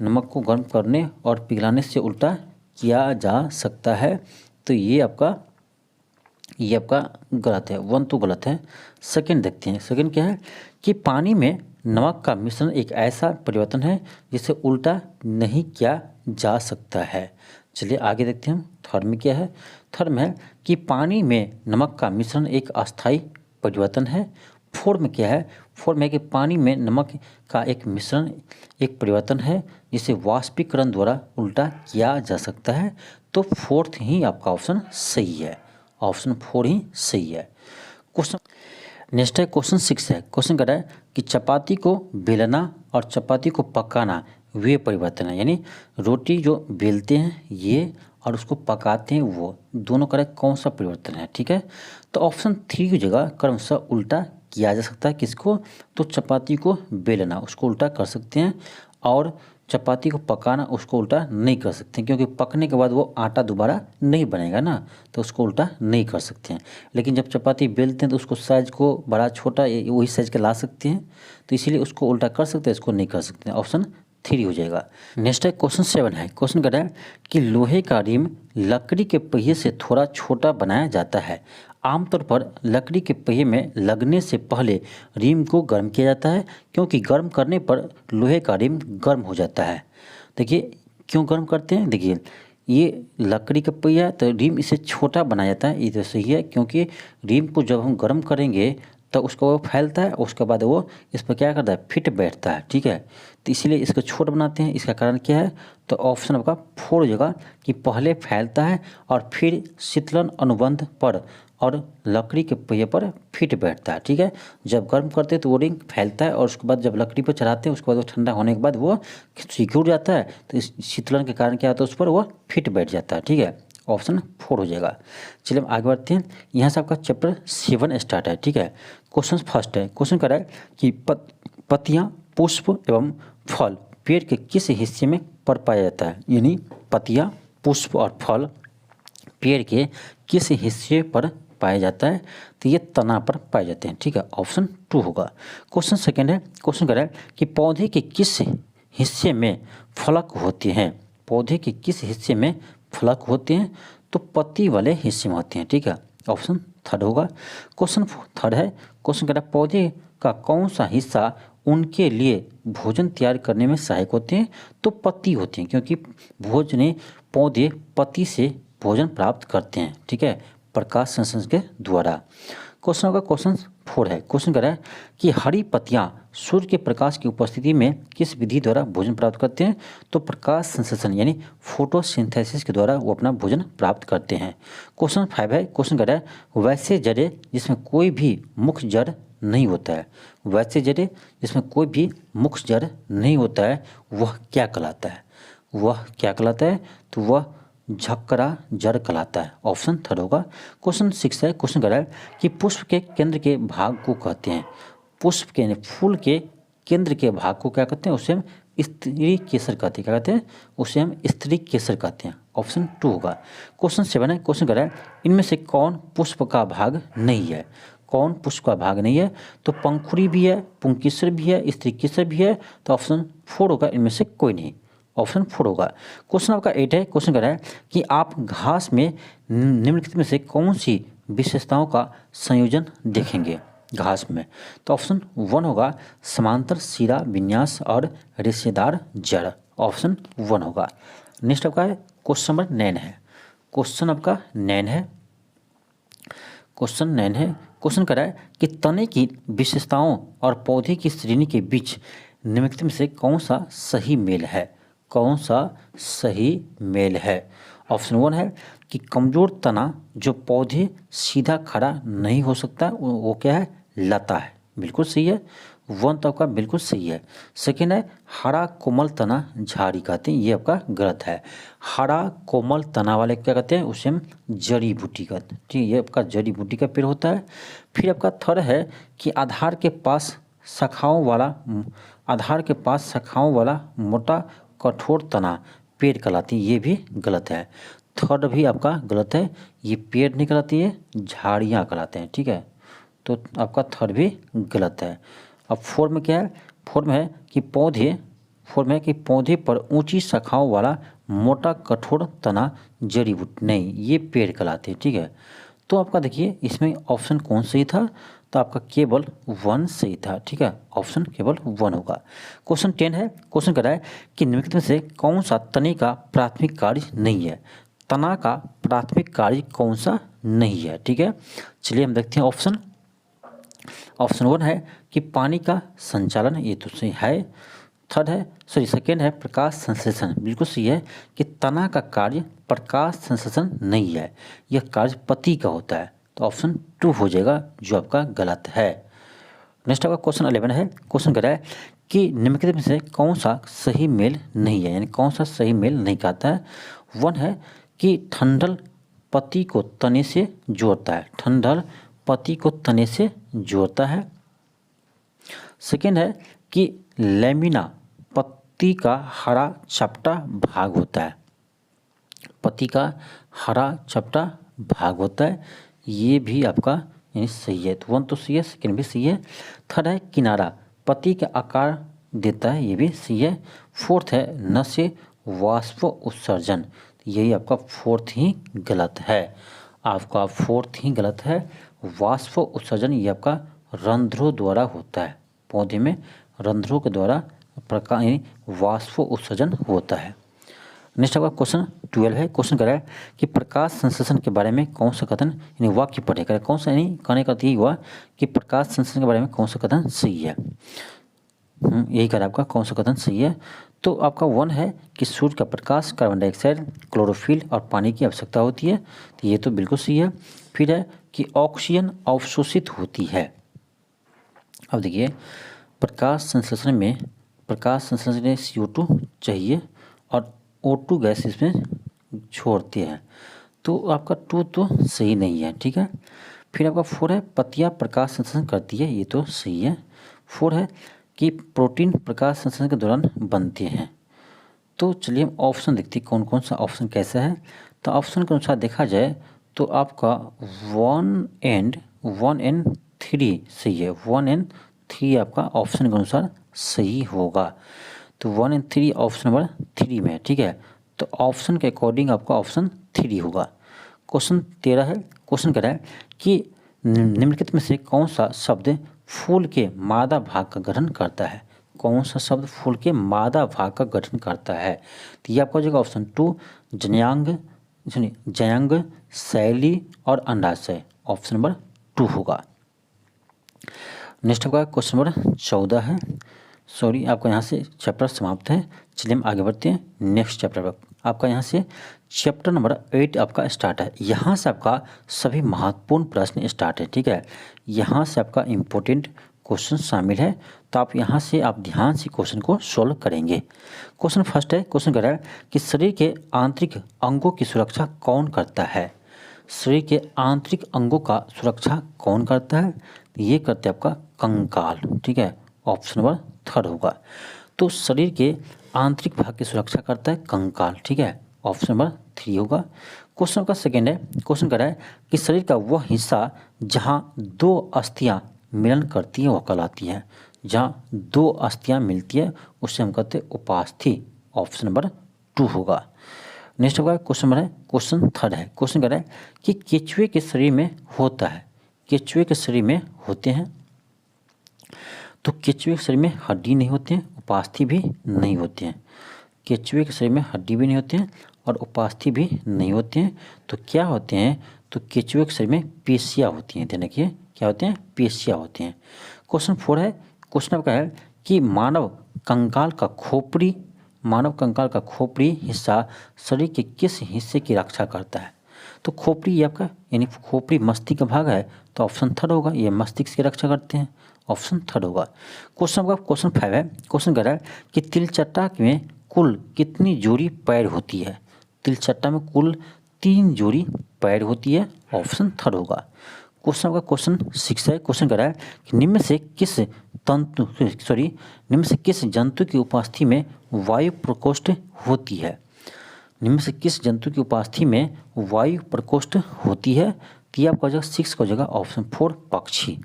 नमक को गर्म करने और पिघलाने से उल्टा किया जा सकता है, तो ये आपका गलत है, 1 तो गलत है। सेकंड देखते हैं, सेकंड क्या है कि पानी में नमक का मिश्रण एक ऐसा परिवर्तन है जिसे उल्टा नहीं किया जा सकता है। चलिए आगे देखते हैं हम थर्ड में क्या है। थर्ड में है कि पानी में नमक का मिश्रण एक अस्थायी परिवर्तन है। फोर्थ में क्या है, फोर्थ में है कि पानी में नमक का एक मिश्रण एक परिवर्तन है जिसे वाष्पीकरण द्वारा उल्टा किया जा सकता है। तो फोर्थ ही आपका ऑप्शन सही है, ऑप्शन 4 ही सही है। क्वेश्चन नेक्स्ट है क्वेश्चन 6 है। क्वेश्चन कह रहा है कि चपाती को बेलना और चपाती को पकाना वे परिवर्तन है, यानी रोटी जो बेलते हैं ये और उसको पकाते हैं वो दोनों का कौन सा परिवर्तन है। ठीक है, तो ऑप्शन 3 की जगह क्रमशः उल्टा किया जा सकता है। किसको, तो चपाती को बेलना उसको उल्टा कर सकते हैं और चपाती को पकाना उसको उल्टा नहीं कर सकते हैं, क्योंकि पकने के बाद वो आटा दोबारा नहीं बनेगा ना, तो उसको उल्टा नहीं कर सकते हैं। लेकिन जब चपाती बेलते हैं तो उसको साइज को बड़ा छोटा वही साइज के ला सकते हैं, तो इसीलिए उसको उल्टा कर सकते हैं, इसको नहीं कर सकते हैं। ऑप्शन 3 हो जाएगा। नेक्स्ट है क्वेश्चन 7 है। क्वेश्चन कह रहा है कि लोहे का रिम लकड़ी के पहिए से थोड़ा छोटा बनाया जाता है। आमतौर पर लकड़ी के पहिए में लगने से पहले रिम को गर्म किया जाता है, क्योंकि गर्म करने पर लोहे का रिम गर्म हो जाता है। देखिए क्यों गर्म करते हैं, देखिए ये लकड़ी का पहिया तो रिम इसे छोटा बनाया जाता है, ये तो सही है, क्योंकि रिम को जब हम गर्म करेंगे तो उसको वो फैलता है, उसके बाद वो इस पर क्या करता है, फिट बैठता है। ठीक है, तो इसीलिए इसको छोटा बनाते हैं। इसका कारण क्या है, तो ऑप्शन आपका 4 हो जाएगा कि पहले फैलता है और फिर शीतलन अनुबंध पर और लकड़ी के पहिए पर फिट बैठता है। ठीक है, जब गर्म करते हैं तो वो रिंग फैलता है और उसके बाद जब लकड़ी पर चढ़ाते हैं उसके बाद वो ठंडा होने के बाद वो सिकुड़ जाता है, तो इस शीतलन के कारण क्या होता है, उस पर वो फिट बैठ जाता है। ठीक है, ऑप्शन 4 हो जाएगा। चलिए हम आगे बढ़ते हैं। यहाँ से आपका चैप्टर 7 स्टार्ट है। ठीक है, क्वेश्चन फर्स्ट है। क्वेश्चन कर रहा है कि पत्तियाँ, पुष्प एवं फल पेड़ के किस हिस्से में पर पाया जाता है, यानी पत्तियाँ, पुष्प और फल पेड़ के किस हिस्से पर पाया जाता है, तो ये तना पर पाए जाते हैं। ठीक है, ऑप्शन 2 होगा। क्वेश्चन सेकंड है। क्वेश्चन कर रहा है कि पौधे के किस हिस्से में फलक होते हैं, पौधे के किस हिस्से में फलक होते हैं, तो पत्ती वाले हिस्से में होते हैं। ठीक है, ऑप्शन 3 होगा। क्वेश्चन 3 है। क्वेश्चन कह रहा है पौधे का कौन सा हिस्सा उनके लिए भोजन तैयार करने में सहायक होते हैं? तो पत्ती होती हैं, क्योंकि भोजने पौधे पत्ती से भोजन प्राप्त करते हैं, ठीक है, प्रकाश संश्लेषण के द्वारा। क्वेश्चन होगा क्वेश्चन 4 है। क्वेश्चन कह रहा है कि हरी पत्तियां सूर्य के प्रकाश की उपस्थिति में किस विधि द्वारा भोजन प्राप्त करते हैं? तो प्रकाश संश्लेषण यानी फोटोसिंथेसिस के द्वारा वो अपना भोजन प्राप्त करते हैं। क्वेश्चन 5 है। क्वेश्चन कह रहा है वैसे जड़े जिसमें कोई भी मुख्य जड़ नहीं होता है, वैसे जड़े जिसमें कोई भी मुख्य जड़ नहीं होता है वह क्या कहलाता है? वह क्या कहलाता है? तो वह झक्करा जड़ कहलाता है। ऑप्शन 3 होगा। क्वेश्चन 6 है। क्वेश्चन कह रहा है कि पुष्प के केंद्र के भाग को कहते हैं, पुष्प के फूल के केंद्र के भाग को क्या कहते हैं? उसे हम स्त्री केसर कहते हैं। क्या कहते हैं? उसे हम स्त्री केसर कहते हैं। ऑप्शन 2 होगा। क्वेश्चन 7 है। क्वेश्चन कह रहा है इनमें से कौन पुष्प का भाग नहीं है? कौन पुष्प का भाग नहीं है? तो पंखुड़ी भी है, पुंकेसर भी है, स्त्री केसर भी है। तो ऑप्शन 4 होगा, इनमें से कोई नहीं। ऑप्शन 4 होगा। क्वेश्चन आपका 8 है। क्वेश्चन कह रहा है कि आप घास में निम्नलिखित में से कौन सी विशेषताओं का संयोजन देखेंगे घास में? तो ऑप्शन 1 होगा समांतर सिरा विन्यास और रेशेदार जड़। ऑप्शन 1 होगा। नेक्स्ट आपका है क्वेश्चन नंबर 9 है। क्वेश्चन आपका 9 है। क्वेश्चन 9 है। क्वेश्चन कह रहा है कि तने की विशेषताओं और पौधे की श्रेणी के बीच निम्नलिखित में से कौन सा सही मेल है? कौन सा सही मेल है? ऑप्शन 1 है कि कमजोर तना जो पौधे सीधा खड़ा नहीं हो सकता वो क्या है? लता है। बिल्कुल सही है। 1 तो आपका बिल्कुल सही है। सेकेंड है हरा कोमल तना झाड़ी कहते हैं, ये आपका गलत है। हरा कोमल तना वाले क्या कहते हैं? उसे हम जड़ी बूटी कहते हैं, ठीक है, ये आपका जड़ी बूटी का पेड़ होता है। फिर आपका थर्ड है कि आधार के पास शाखाओं वाला मोटा कठोर तना पेड़ कहलाती है, ये भी गलत है। थर्ड भी आपका गलत है, ये पेड़ नहीं कहलाती है, झाड़ियाँ कहलाते हैं, ठीक है, तो आपका थर्ड भी गलत है। अब फोर्थ में क्या है? फोर्थ में है कि पौधे पर ऊंची शाखाओं वाला मोटा कठोर तना जड़ी बूटी नहीं, ये पेड़ कहलाते हैं, ठीक है। तो आपका देखिए इसमें ऑप्शन कौन सही था? तो आपका केवल 1 सही था, ठीक है, ऑप्शन केवल 1 होगा। क्वेश्चन 10 है। क्वेश्चन कह रहा है कि निम्नलिखित में से कौन सा तने का प्राथमिक कार्य नहीं है? तना का प्राथमिक कार्य कौन सा नहीं है? ठीक है, चलिए हम देखते हैं ऑप्शन 1 है कि पानी का संचालन, ये तो सही है। थर्ड है सेकेंड है प्रकाश संश्लेषण, बिल्कुल सही है कि तना का कार्य प्रकाश संश्लेषण नहीं है, यह कार्य पत्ती का होता है। तो ऑप्शन 2 हो जाएगा जो आपका गलत है। नेक्स्ट आपका क्वेश्चन 11 है। क्वेश्चन कह रहा है कि निम्नलिखित में से कौन सा सही मेल नहीं है, यानी कौन सा सही मेल नहीं खाता है? 1 है कि ठंडल पत्ती को तने से जोड़ता है, ठंडल पत्ती को तने से जोड़ता है। सेकेंड है कि लैमिना पत्ती का हरा चपटा भाग होता है, पत्ती का हरा चपटा भाग होता है, ये भी आपका यानी सही है। तो 1 तो सही है, सेकेंड भी सही है। थर्ड है किनारा पत्ती का आकार देता है, ये भी सही है। फोर्थ है न से वाष्प उत्सर्जन, यही आपका फोर्थ ही गलत है, आपका फोर्थ ही गलत है। वाष्प उत्सर्जन ये आपका रंध्रों द्वारा होता है, पौधे में रंध्रों के द्वारा प्रकाश यानी वाष्प उत्सर्जन होता है। नेक्स्ट आपका क्वेश्चन 12 है। क्वेश्चन कर रहा है कि प्रकाश संश्लेषण के बारे में कौन सा कथन यानी वाक्य पढ़ेगा, कौन सा यानी कहने का यही हुआ कि प्रकाश संश्लेषण के बारे में कौन सा कथन सही है, यही कह रहा है आपका कौन सा कथन सही है। तो आपका 1 है कि सूर्य का प्रकाश कार्बन डाइऑक्साइड क्लोरोफिल और पानी की आवश्यकता होती है, तो ये तो बिल्कुल सही है। फिर है कि ऑक्सीजन अवशोषित होती है। अब देखिए प्रकाश संश्लेषण में CO2 चाहिए और O2 गैस इसमें छोड़ते हैं, तो आपका 2 तो सही नहीं है, ठीक है। फिर आपका 4 है पत्तियां प्रकाश संश्लेषण करती है, ये तो सही है। 4 है कि प्रोटीन प्रकाश संश्लेषण के दौरान बनते हैं। तो चलिए हम ऑप्शन देखते हैं कौन कौन सा ऑप्शन कैसा है। तो ऑप्शन के अनुसार देखा जाए तो आपका 1 एंड 3 सही है, 1 एंड 3 आपका ऑप्शन के अनुसार सही होगा। तो 1 एंड 3 ऑप्शन नंबर 3 में है, ठीक है, तो ऑप्शन के अकॉर्डिंग आपका ऑप्शन 3 होगा। क्वेश्चन 13 है। क्वेश्चन कह रहा है कि निम्नलिखित में से कौन सा शब्द फूल के मादा भाग का गठन करता है? कौन सा शब्द फूल के मादा भाग का गठन करता है? तो ये आपका हो जाएगा ऑप्शन 2 जन्यांग, सुनिए जयांग, शैली और अंडाशय। ऑप्शन नंबर 2 होगा। नेक्स्ट आपका क्वेश्चन नंबर 14 है। सॉरी, आपका यहाँ से चैप्टर समाप्त है। चलिए हम आगे बढ़ते हैं नेक्स्ट चैप्टर पर। आपका यहाँ से चैप्टर नंबर 8 आपका स्टार्ट है। यहाँ से आपका सभी महत्वपूर्ण प्रश्न स्टार्ट है, ठीक है। यहाँ से आपका इम्पोर्टेंट क्वेश्चन शामिल है, तो आप यहाँ से आप ध्यान से क्वेश्चन को सोल्व करेंगे। क्वेश्चन फर्स्ट है, क्वेश्चन कह रहा है कि शरीर के आंतरिक अंगों की सुरक्षा कौन करता है? शरीर के आंतरिक अंगों का सुरक्षा कौन करता है? ये करते हैं आपका कंकाल, ठीक है। ऑप्शन नंबर 3 होगा। तो शरीर के आंतरिक भाग की सुरक्षा करता है कंकाल, ठीक है। ऑप्शन नंबर 3 होगा। क्वेश्चन का सेकेंड है, क्वेश्चन कह रहा है कि शरीर का वह हिस्सा जहाँ 2 अस्थियाँ मिलन करती है वह कहलाती है। जहाँ 2 अस्थियाँ मिलती है उसे हम कहते हैं उपास्थि। ऑप्शन नंबर 2 होगा। नेक्स्ट होगा क्वेश्चन नंबर है, क्वेश्चन 3 है। क्वेश्चन कह रहा है कि केचुए के शरीर में होता है, केचुए के शरीर में होते हैं। तो केचुए के शरीर में हड्डी नहीं होती है, उपास्थि भी नहीं होती हैं। केचुए के शरीर में हड्डी भी नहीं होती है और उपास्थि भी नहीं होती हैं। तो क्या होते हैं? तो केचुए के शरीर में पेशियाँ होती हैं। ध्यान रखिए, क्या होते हैं? पेशियाँ होती हैं। क्वेश्चन 4 है, क्वेश्चन आपका है कि मानव कंकाल का खोपड़ी हिस्सा शरीर के किस हिस्से की रक्षा करता है? तो खोपड़ी ये आपका यानी खोपड़ी मस्तिष्क का भाग है, तो ऑप्शन 3 होगा, ये मस्तिष्क की रक्षा करते हैं। ऑप्शन 3 होगा। क्वेश्चन आपका क्वेश्चन 5 है। क्वेश्चन कह रहा है कि तिलचट्टा में कुल कितनी जोड़ी पैर होती है? तिलचट्टा में कुल 3 जोड़ी पैर होती है। ऑप्शन 3 होगा। क्वेश्चन आपका क्वेश्चन 6 है। क्वेश्चन कह रहा है कि निम्न में से किस जंतु की उपस्थिति में वायु प्रकोष्ठ होती है? निम्न से किस जंतु की उपस्थिति में वायु प्रकोष्ठ होती है? तो ये आपका हो जाएगा 6 का हो जाएगा ऑप्शन 4 पक्षी।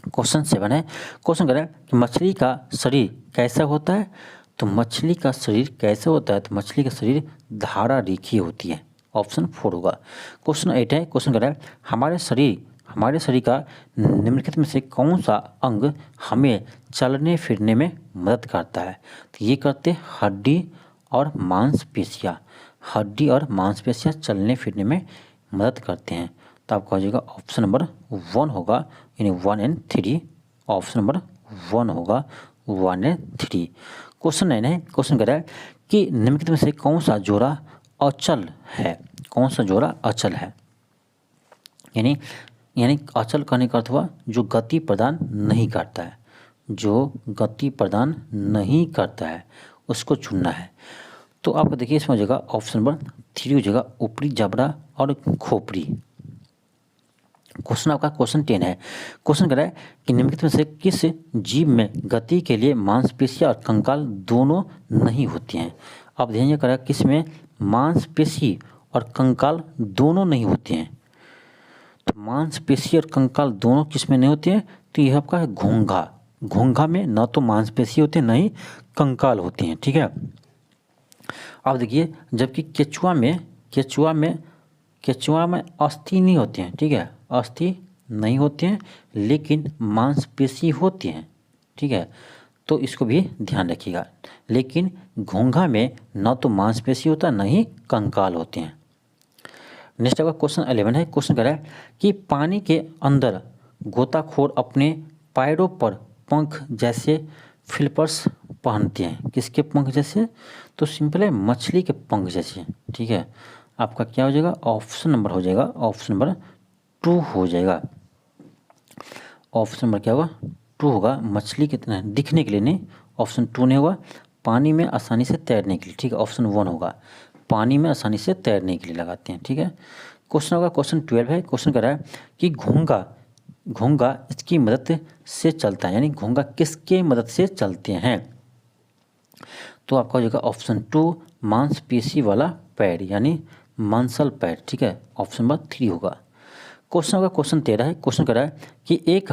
क्वेश्चन 7 है। क्वेश्चन कह रहा है कि मछली का शरीर कैसा होता है? तो मछली का शरीर कैसे होता है? तो मछली का शरीर धारा रेखीय होती है। ऑप्शन 4 होगा। क्वेश्चन 8 है। क्वेश्चन कह रहा है हमारे शरीर का निम्नलिखित में से कौन सा अंग हमें चलने फिरने में मदद करता है? तो ये करते हैं हड्डी और मांसपेशियाँ। हड्डी और मांसपेशियाँ चलने फिरने में मदद करते हैं। तो आपका हो जाएगा ऑप्शन नंबर 1 होगा, यानी 1 और 3। ऑप्शन नंबर 1 होगा, 1 और 3। क्वेश्चन 9 है। क्वेश्चन कह रहा है कि निम्नलिखित में से कौन सा जोड़ा अचल है? कौन सा जोड़ा अचल है? यानी अचल कहने का अर्थ हुआ जो गति प्रदान नहीं करता है। जो गति प्रदान नहीं करता है उसको चुनना है। तो आपको देखिए इसमें हो जाएगा ऑप्शन नंबर 3 हो जाएगा ऊपरी जबड़ा और खोपड़ी। क्वेश्चन आपका क्वेश्चन 10 है। क्वेश्चन कह रहा है कि निम्नलिखित में से किस जीव में गति के लिए मांसपेशियाँ और कंकाल दोनों नहीं होती हैं? अब ध्यान करें किस में मांसपेशी और कंकाल दोनों नहीं होते हैं। तो मांसपेशी और कंकाल दोनों किस में नहीं होते हैं? तो यह आपका है घोंघा। घोंघा में न तो मांसपेशी होते हैं न ही कंकाल होते हैं, ठीक है। अब देखिए जबकि केचुआ में अस्थि नहीं होते हैं, ठीक है, अस्थि नहीं होते हैं लेकिन मांसपेशी होती हैं, ठीक है। तो इसको भी ध्यान रखिएगा। लेकिन घोंघा में न तो मांसपेशी होता न ही कंकाल होते हैं। नेक्स्ट आपका क्वेश्चन 11 है। क्वेश्चन कह रहा है कि पानी के अंदर गोताखोर अपने पैरों पर पंख जैसे फ्लिपर्स पहनते हैं। किसके पंख जैसे? तो सिंपल है मछली के पंख जैसे, ठीक है। आपका क्या हो जाएगा? ऑप्शन नंबर हो जाएगा, ऑप्शन नंबर 2 हो जाएगा। ऑप्शन नंबर क्या होगा? 2 होगा। मछली कितना दिखने के लिए नहीं, ऑप्शन 2 नहीं होगा। पानी में आसानी से तैरने के लिए, ठीक है, ऑप्शन 1 होगा। पानी में आसानी से तैरने के लिए लगाते हैं, ठीक है। क्वेश्चन होगा क्वेश्चन 12 है। क्वेश्चन कर रहा है कि घोंघा इसकी मदद से चलता है, यानी घोंघा किसके मदद से चलते हैं? तो आपका हो जाएगा ऑप्शन 2 मांसपेशी वाला पैर यानी मांसल पैर, ठीक है। ऑप्शन नंबर 3 होगा। क्वेश्चन होगा क्वेश्चन 13 है। क्वेश्चन कर रहा है कि एक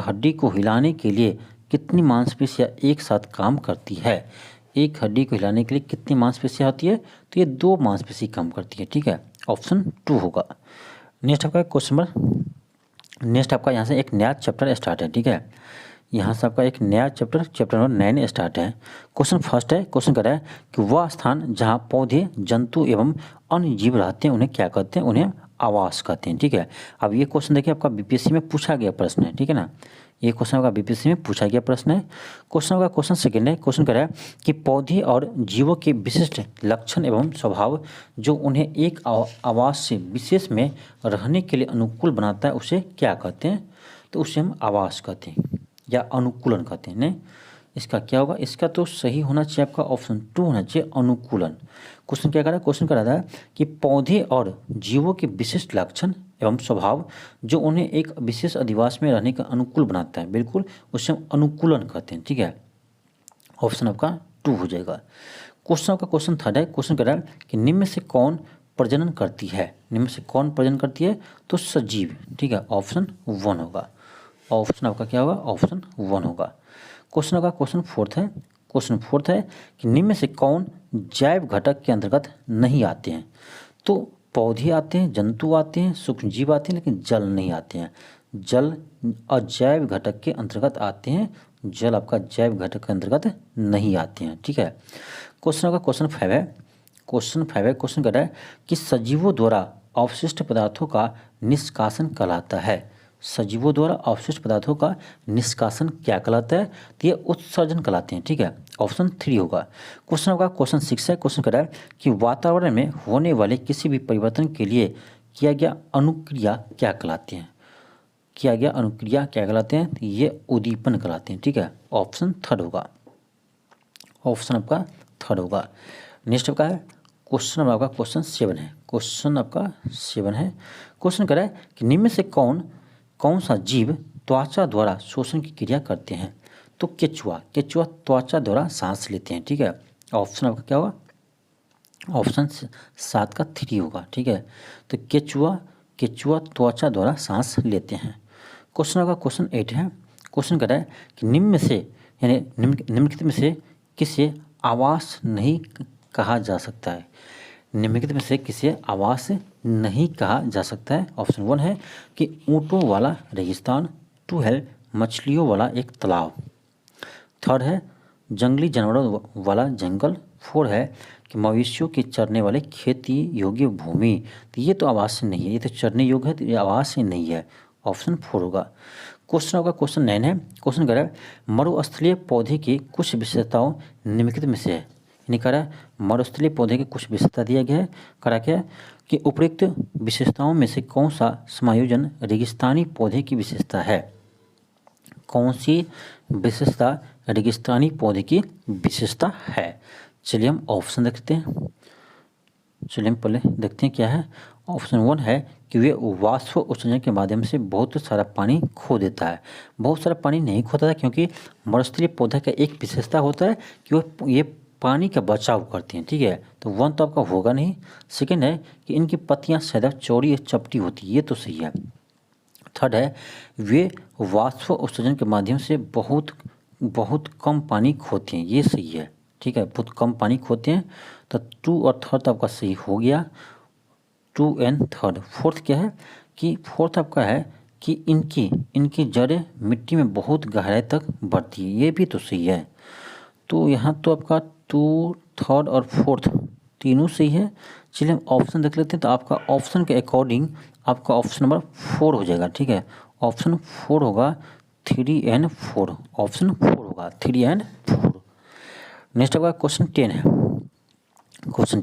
हड्डी को हिलाने के लिए कितनी मांसपेशियां एक साथ काम करती है? एक हड्डी को हिलाने के लिए कितनी मांसपेशियां होती है? तो ये 2 मांसपेशी काम करती है, ठीक है। ऑप्शन 2 होगा। नेक्स्ट आपका क्वेश्चन नंबर नेक्स्ट आपका यहाँ से एक नया चैप्टर स्टार्ट है, ठीक है। यहाँ से आपका एक नया चैप्टर नंबर 9 स्टार्ट है। क्वेश्चन फर्स्ट है, क्वेश्चन कर रहा है कि वह स्थान जहाँ पौधे, जंतु एवं अन्य जीव रहते हैं उन्हें क्या कहते हैं, उन्हें आवास कहते हैं, ठीक है। अब ये क्वेश्चन देखिए आपका बीपीएससी में पूछा गया प्रश्न है, ठीक है ना। ये क्वेश्चन आपका बीपीएससी में पूछा गया प्रश्न है। क्वेश्चन सेकेंड है, क्वेश्चन कर रहा है कि पौधे और जीवों के विशिष्ट लक्षण एवं स्वभाव जो उन्हें एक आवास से विशेष में रहने के लिए अनुकूल बनाता है उसे क्या कहते हैं, तो उसे हम आवास कहते हैं या अनुकूलन कहते हैं। नहीं, इसका क्या होगा, इसका तो सही होना चाहिए आपका ऑप्शन 2 होना चाहिए, अनुकूलन। क्वेश्चन क्या कर रहा है, क्वेश्चन कर रहा था कि पौधे और जीवों के विशिष्ट लक्षण एवं स्वभाव जो उन्हें एक विशेष अधिवास में रहने का अनुकूल बनाता है, बिल्कुल उसे हम अनुकूलन कहते हैं, ठीक है। ऑप्शन आपका 2 हो जाएगा। क्वेश्चन आपका क्वेश्चन थर्ड है, क्वेश्चन कर रहा है कि निम्न में से कौन प्रजनन करती है, निम्न में से कौन प्रजनन करती है, तो सजीव, ठीक है, ऑप्शन 1 होगा। ऑप्शन आपका क्या होगा, ऑप्शन 1 होगा। क्वेश्चन का क्वेश्चन फोर्थ है कि निम्न में से कौन जैव घटक के अंतर्गत नहीं आते हैं, तो पौधे आते हैं, जंतु आते हैं, सूक्ष्म जीव आते हैं, लेकिन जल नहीं आते हैं। जल अजैव घटक के अंतर्गत आते हैं, जल आपका जैव घटक के अंतर्गत नहीं आते हैं, ठीक है। क्वेश्चन का क्वेश्चन 5 है, क्वेश्चन कर रहा है कि सजीवों द्वारा अवशिष्ट पदार्थों का निष्कासन कहलाता है। सजीवों द्वारा अवशिष्ट पदार्थों का निष्कासन क्या कहलाता है, तो ये उत्सर्जन कहलाते हैं, ठीक है। ऑप्शन 3 होगा। क्वेश्चन का क्वेश्चन 6 है, क्वेश्चन कर रहा है कि वातावरण में होने वाले किसी भी परिवर्तन के लिए किया गया अनुक्रिया क्या कहलाते हैं, तो ये उद्दीपन कहलाते हैं, ठीक है। ऑप्शन 3 होगा, ऑप्शन आपका 3 होगा। नेक्स्ट आपका है क्वेश्चन आपका क्वेश्चन 7 है, क्वेश्चन कर रहा है कि निम्न में से कौन सा जीव त्वचा द्वारा शोषण की क्रिया करते हैं, तो केचुआ त्वचा द्वारा सांस लेते हैं, ठीक है। ऑप्शन आपका क्या होगा, ऑप्शन 7 का 3 होगा, ठीक है। तो केचुआ त्वचा द्वारा सांस लेते हैं। क्वेश्चन आपका क्वेश्चन 8 है, क्वेश्चन कर रहा है कि निम्न में से यानी निम्नलिखित में से किसे आवास नहीं कहा जा सकता है, निम्नलिखित में से किसे आवास नहीं कहा जा सकता है। ऑप्शन 1 है कि ऊँटों वाला रेगिस्तान, 2 है मछलियों वाला एक तालाब, 3 है जंगली जानवरों वाला जंगल, 4 है कि मवेशियों के चरने वाले खेती योग्य भूमि। तो ये तो आवास से नहीं है, ये तो चरने योग्य है, तो ये आवास से नहीं है। ऑप्शन 4 होगा। क्वेश्चन होगा क्वेश्चन 9 है, क्वेश्चन कर रहा है मरुस्थलीय पौधे की कुछ विशेषताओं निम्नलिखित में से है, यानी कह रहा है मरुस्थलीय पौधे की कुछ विशेषता दिया गया है, करा क्या कि उपयुक्त विशेषताओं में से कौन सा समायोजन रेगिस्तानी पौधे की विशेषता है, कौन सी विशेषता रेगिस्तानी पौधे की विशेषता है। चलिए हम ऑप्शन देखते हैं, चलिए हम पहले देखते हैं क्या है। ऑप्शन 1 है कि वे वाष्प उत्सर्जन के माध्यम से बहुत सारा पानी खो देता है। बहुत सारा पानी नहीं खोता है क्योंकि मरुस्थलीय पौधा का एक विशेषता होता है कि वो ये पानी का बचाव करते हैं, ठीक है। तो 1 तो आपका होगा नहीं। सेकेंड है कि इनकी पत्तियां सदैव चौड़ी या चपटी होती है, ये तो सही है। 3rd है वे वाष्प उत्सर्जन के माध्यम से बहुत कम पानी खोते हैं, ये सही है, ठीक है, बहुत कम पानी खोते हैं। तो 2 और 3rd आपका सही हो गया, 2 and 3rd। 4th क्या है कि 4th आपका है कि इनकी जड़ें मिट्टी में बहुत गहराई तक बढ़ती है, ये भी तो सही है। तो यहाँ तो आपका 2, 3rd और 4th तीनों सही है। चलिए हम ऑप्शन देख लेते हैं। तो आपका ऑप्शन के अकॉर्डिंग आपका ऑप्शन नंबर 4 हो जाएगा, ठीक है। ऑप्शन 4 होगा 3 and 4, ऑप्शन 4 होगा 3 and 4। नेक्स्ट आपका क्वेश्चन 10 है, क्वेश्चन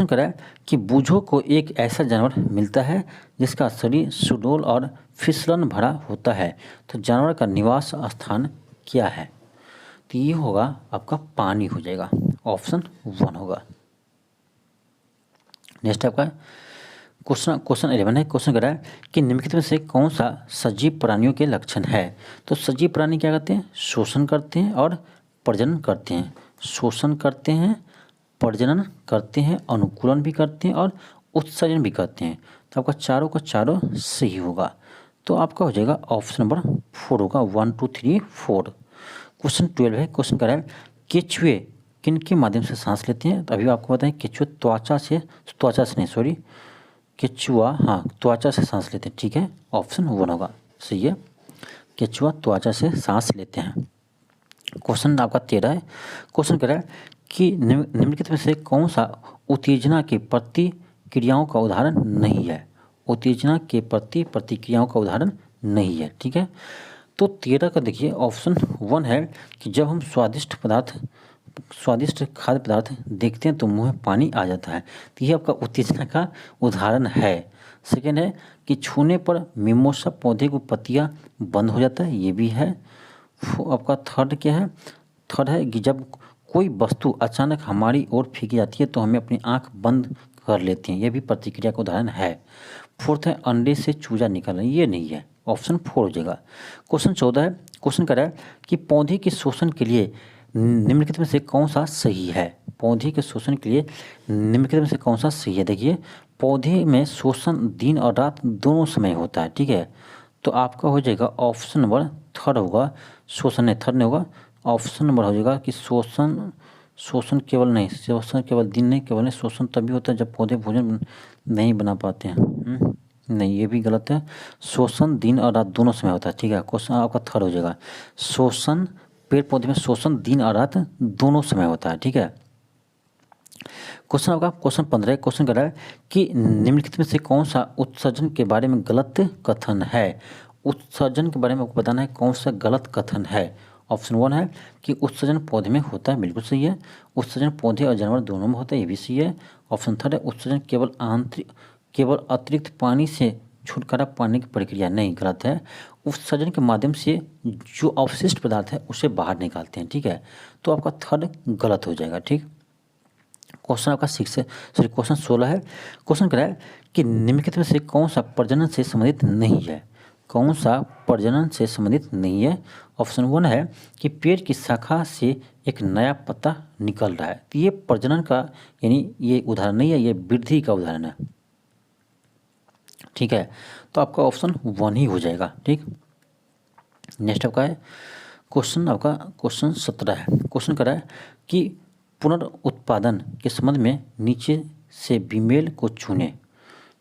कर रहा है कि बूझों को एक ऐसा जानवर मिलता है जिसका शरीर सुडौल और फिसलन भरा होता है, तो जानवर का निवास स्थान क्या है, तो ये होगा आपका पानी हो जाएगा, ऑप्शन 1 होगा। नेक्स्ट आपका क्वेश्चन 11 है, क्वेश्चन कर रहा है कि निम्नलिखित में से कौन सा सजीव प्राणियों के लक्षण है, तो सजीव प्राणी क्या करते हैं, शोषण करते हैं और प्रजनन करते हैं, शोषण करते हैं, प्रजनन करते हैं, अनुकूलन भी करते हैं और उत्सर्जन भी करते हैं। तो आपका चारों का चारों सही होगा, तो आपका हो जाएगा ऑप्शन नंबर 4 होगा, 1, 2, 3, 4। क्वेश्चन 12 है, क्वेश्चन कर रहा है केचुए किन के माध्यम से सांस लेते हैं, तो अभी आपको बताएं केचुए त्वचा से नहीं, केचुआ, हाँ, त्वचा से सांस लेते हैं, ठीक है, ऑप्शन 1 होगा, सही है, केचुआ त्वचा से सांस लेते हैं। क्वेश्चन आपका 13 है। क्वेश्चन कह रहा है कि निम्नलिखित में से कौन सा उत्तेजना के प्रतिक्रियाओं का उदाहरण नहीं है। उत्तेजना के प्रति प्रतिक्रियाओं का उदाहरण नहीं है, ठीक है। तो 13 का देखिए ऑप्शन 1 है कि जब हम स्वादिष्ट खाद्य पदार्थ देखते हैं तो मुंह में पानी आ जाता है, तो ये आपका उत्तेजना का उदाहरण है। सेकेंड है कि छूने पर मिमोसा पौधे को पत्तियां बंद हो जाता है, ये भी है। आपका थर्ड क्या है, थर्ड है कि जब कोई वस्तु अचानक हमारी ओर फेंकी जाती है तो हमें अपनी आंख बंद कर लेते हैं, यह भी प्रतिक्रिया का उदाहरण है। फोर्थ है अंडे से चूजा निकलना, ये नहीं है, ऑप्शन 4 हो जाएगा। क्वेश्चन 14 है। क्वेश्चन कर रहा है कि पौधे के शोषण के लिए निम्नलिखित में से कौन सा सही है। पौधे के शोषण के लिए निम्नलिखित में से कौन सा सही है। देखिए पौधे में शोषण दिन और रात दोनों समय होता है, ठीक है, तो आपका हो जाएगा ऑप्शन नंबर 3 होगा, शोषण नहीं, 3 नहीं होगा, ऑप्शन नंबर हो जाएगा कि शोषण केवल नहीं, शोषण केवल दिन नहीं, केवल नहीं, शोषण तभी होता है जब पौधे भोजन नहीं बना पाते हैं। नहीं, ये भी गलत है, शोषण दिन और रात दोनों समय होता है, ठीक है, क्वेश्चन आपका 3 हो जाएगा। शोषण, पेड़ पौधे में शोषण दिन और रात दोनों समय होता है, ठीक है। क्वेश्चन आपका क्वेश्चन 15 क्वेश्चन कर रहा है कि निम्नलिखित में से कौन सा उत्सर्जन के बारे में गलत कथन है। उत्सर्जन के बारे में आपको बताना है कौन सा गलत कथन है। ऑप्शन 1 है कि उत्सर्जन पौधे में होता है, बिल्कुल सही है। उत्सर्जन पौधे और जानवर दोनों में होता है, ये भी सही है। ऑप्शन 3 है उत्सर्जन केवल अतिरिक्त पानी से छुटकारा पाने की प्रक्रिया, नहीं, गलत है। उत्सर्जन के माध्यम से जो अवशिष्ट पदार्थ है उसे बाहर निकालते हैं, ठीक है, तो आपका 3 गलत हो जाएगा, ठीक। क्वेश्चन आपका 6 है, सॉरी क्वेश्चन 16 है। क्वेश्चन कह रहा है कि निम्नलिखित में से कौन सा प्रजनन से संबंधित नहीं है। कौन सा प्रजनन से संबंधित नहीं है। ऑप्शन 1 है कि पेड़ की शाखा से एक नया पत्ता निकल रहा है, तो ये प्रजनन का यानी ये उदाहरण नहीं है, ये वृद्धि का उदाहरण है, ठीक है, तो आपका ऑप्शन 1 ही हो जाएगा, ठीक। नेक्स्ट आपका है क्वेश्चन, आपका क्वेश्चन 17 है। क्वेश्चन कर रहा है कि पुनर्उत्पादन के संबंध में नीचे से बीमेल को चुने,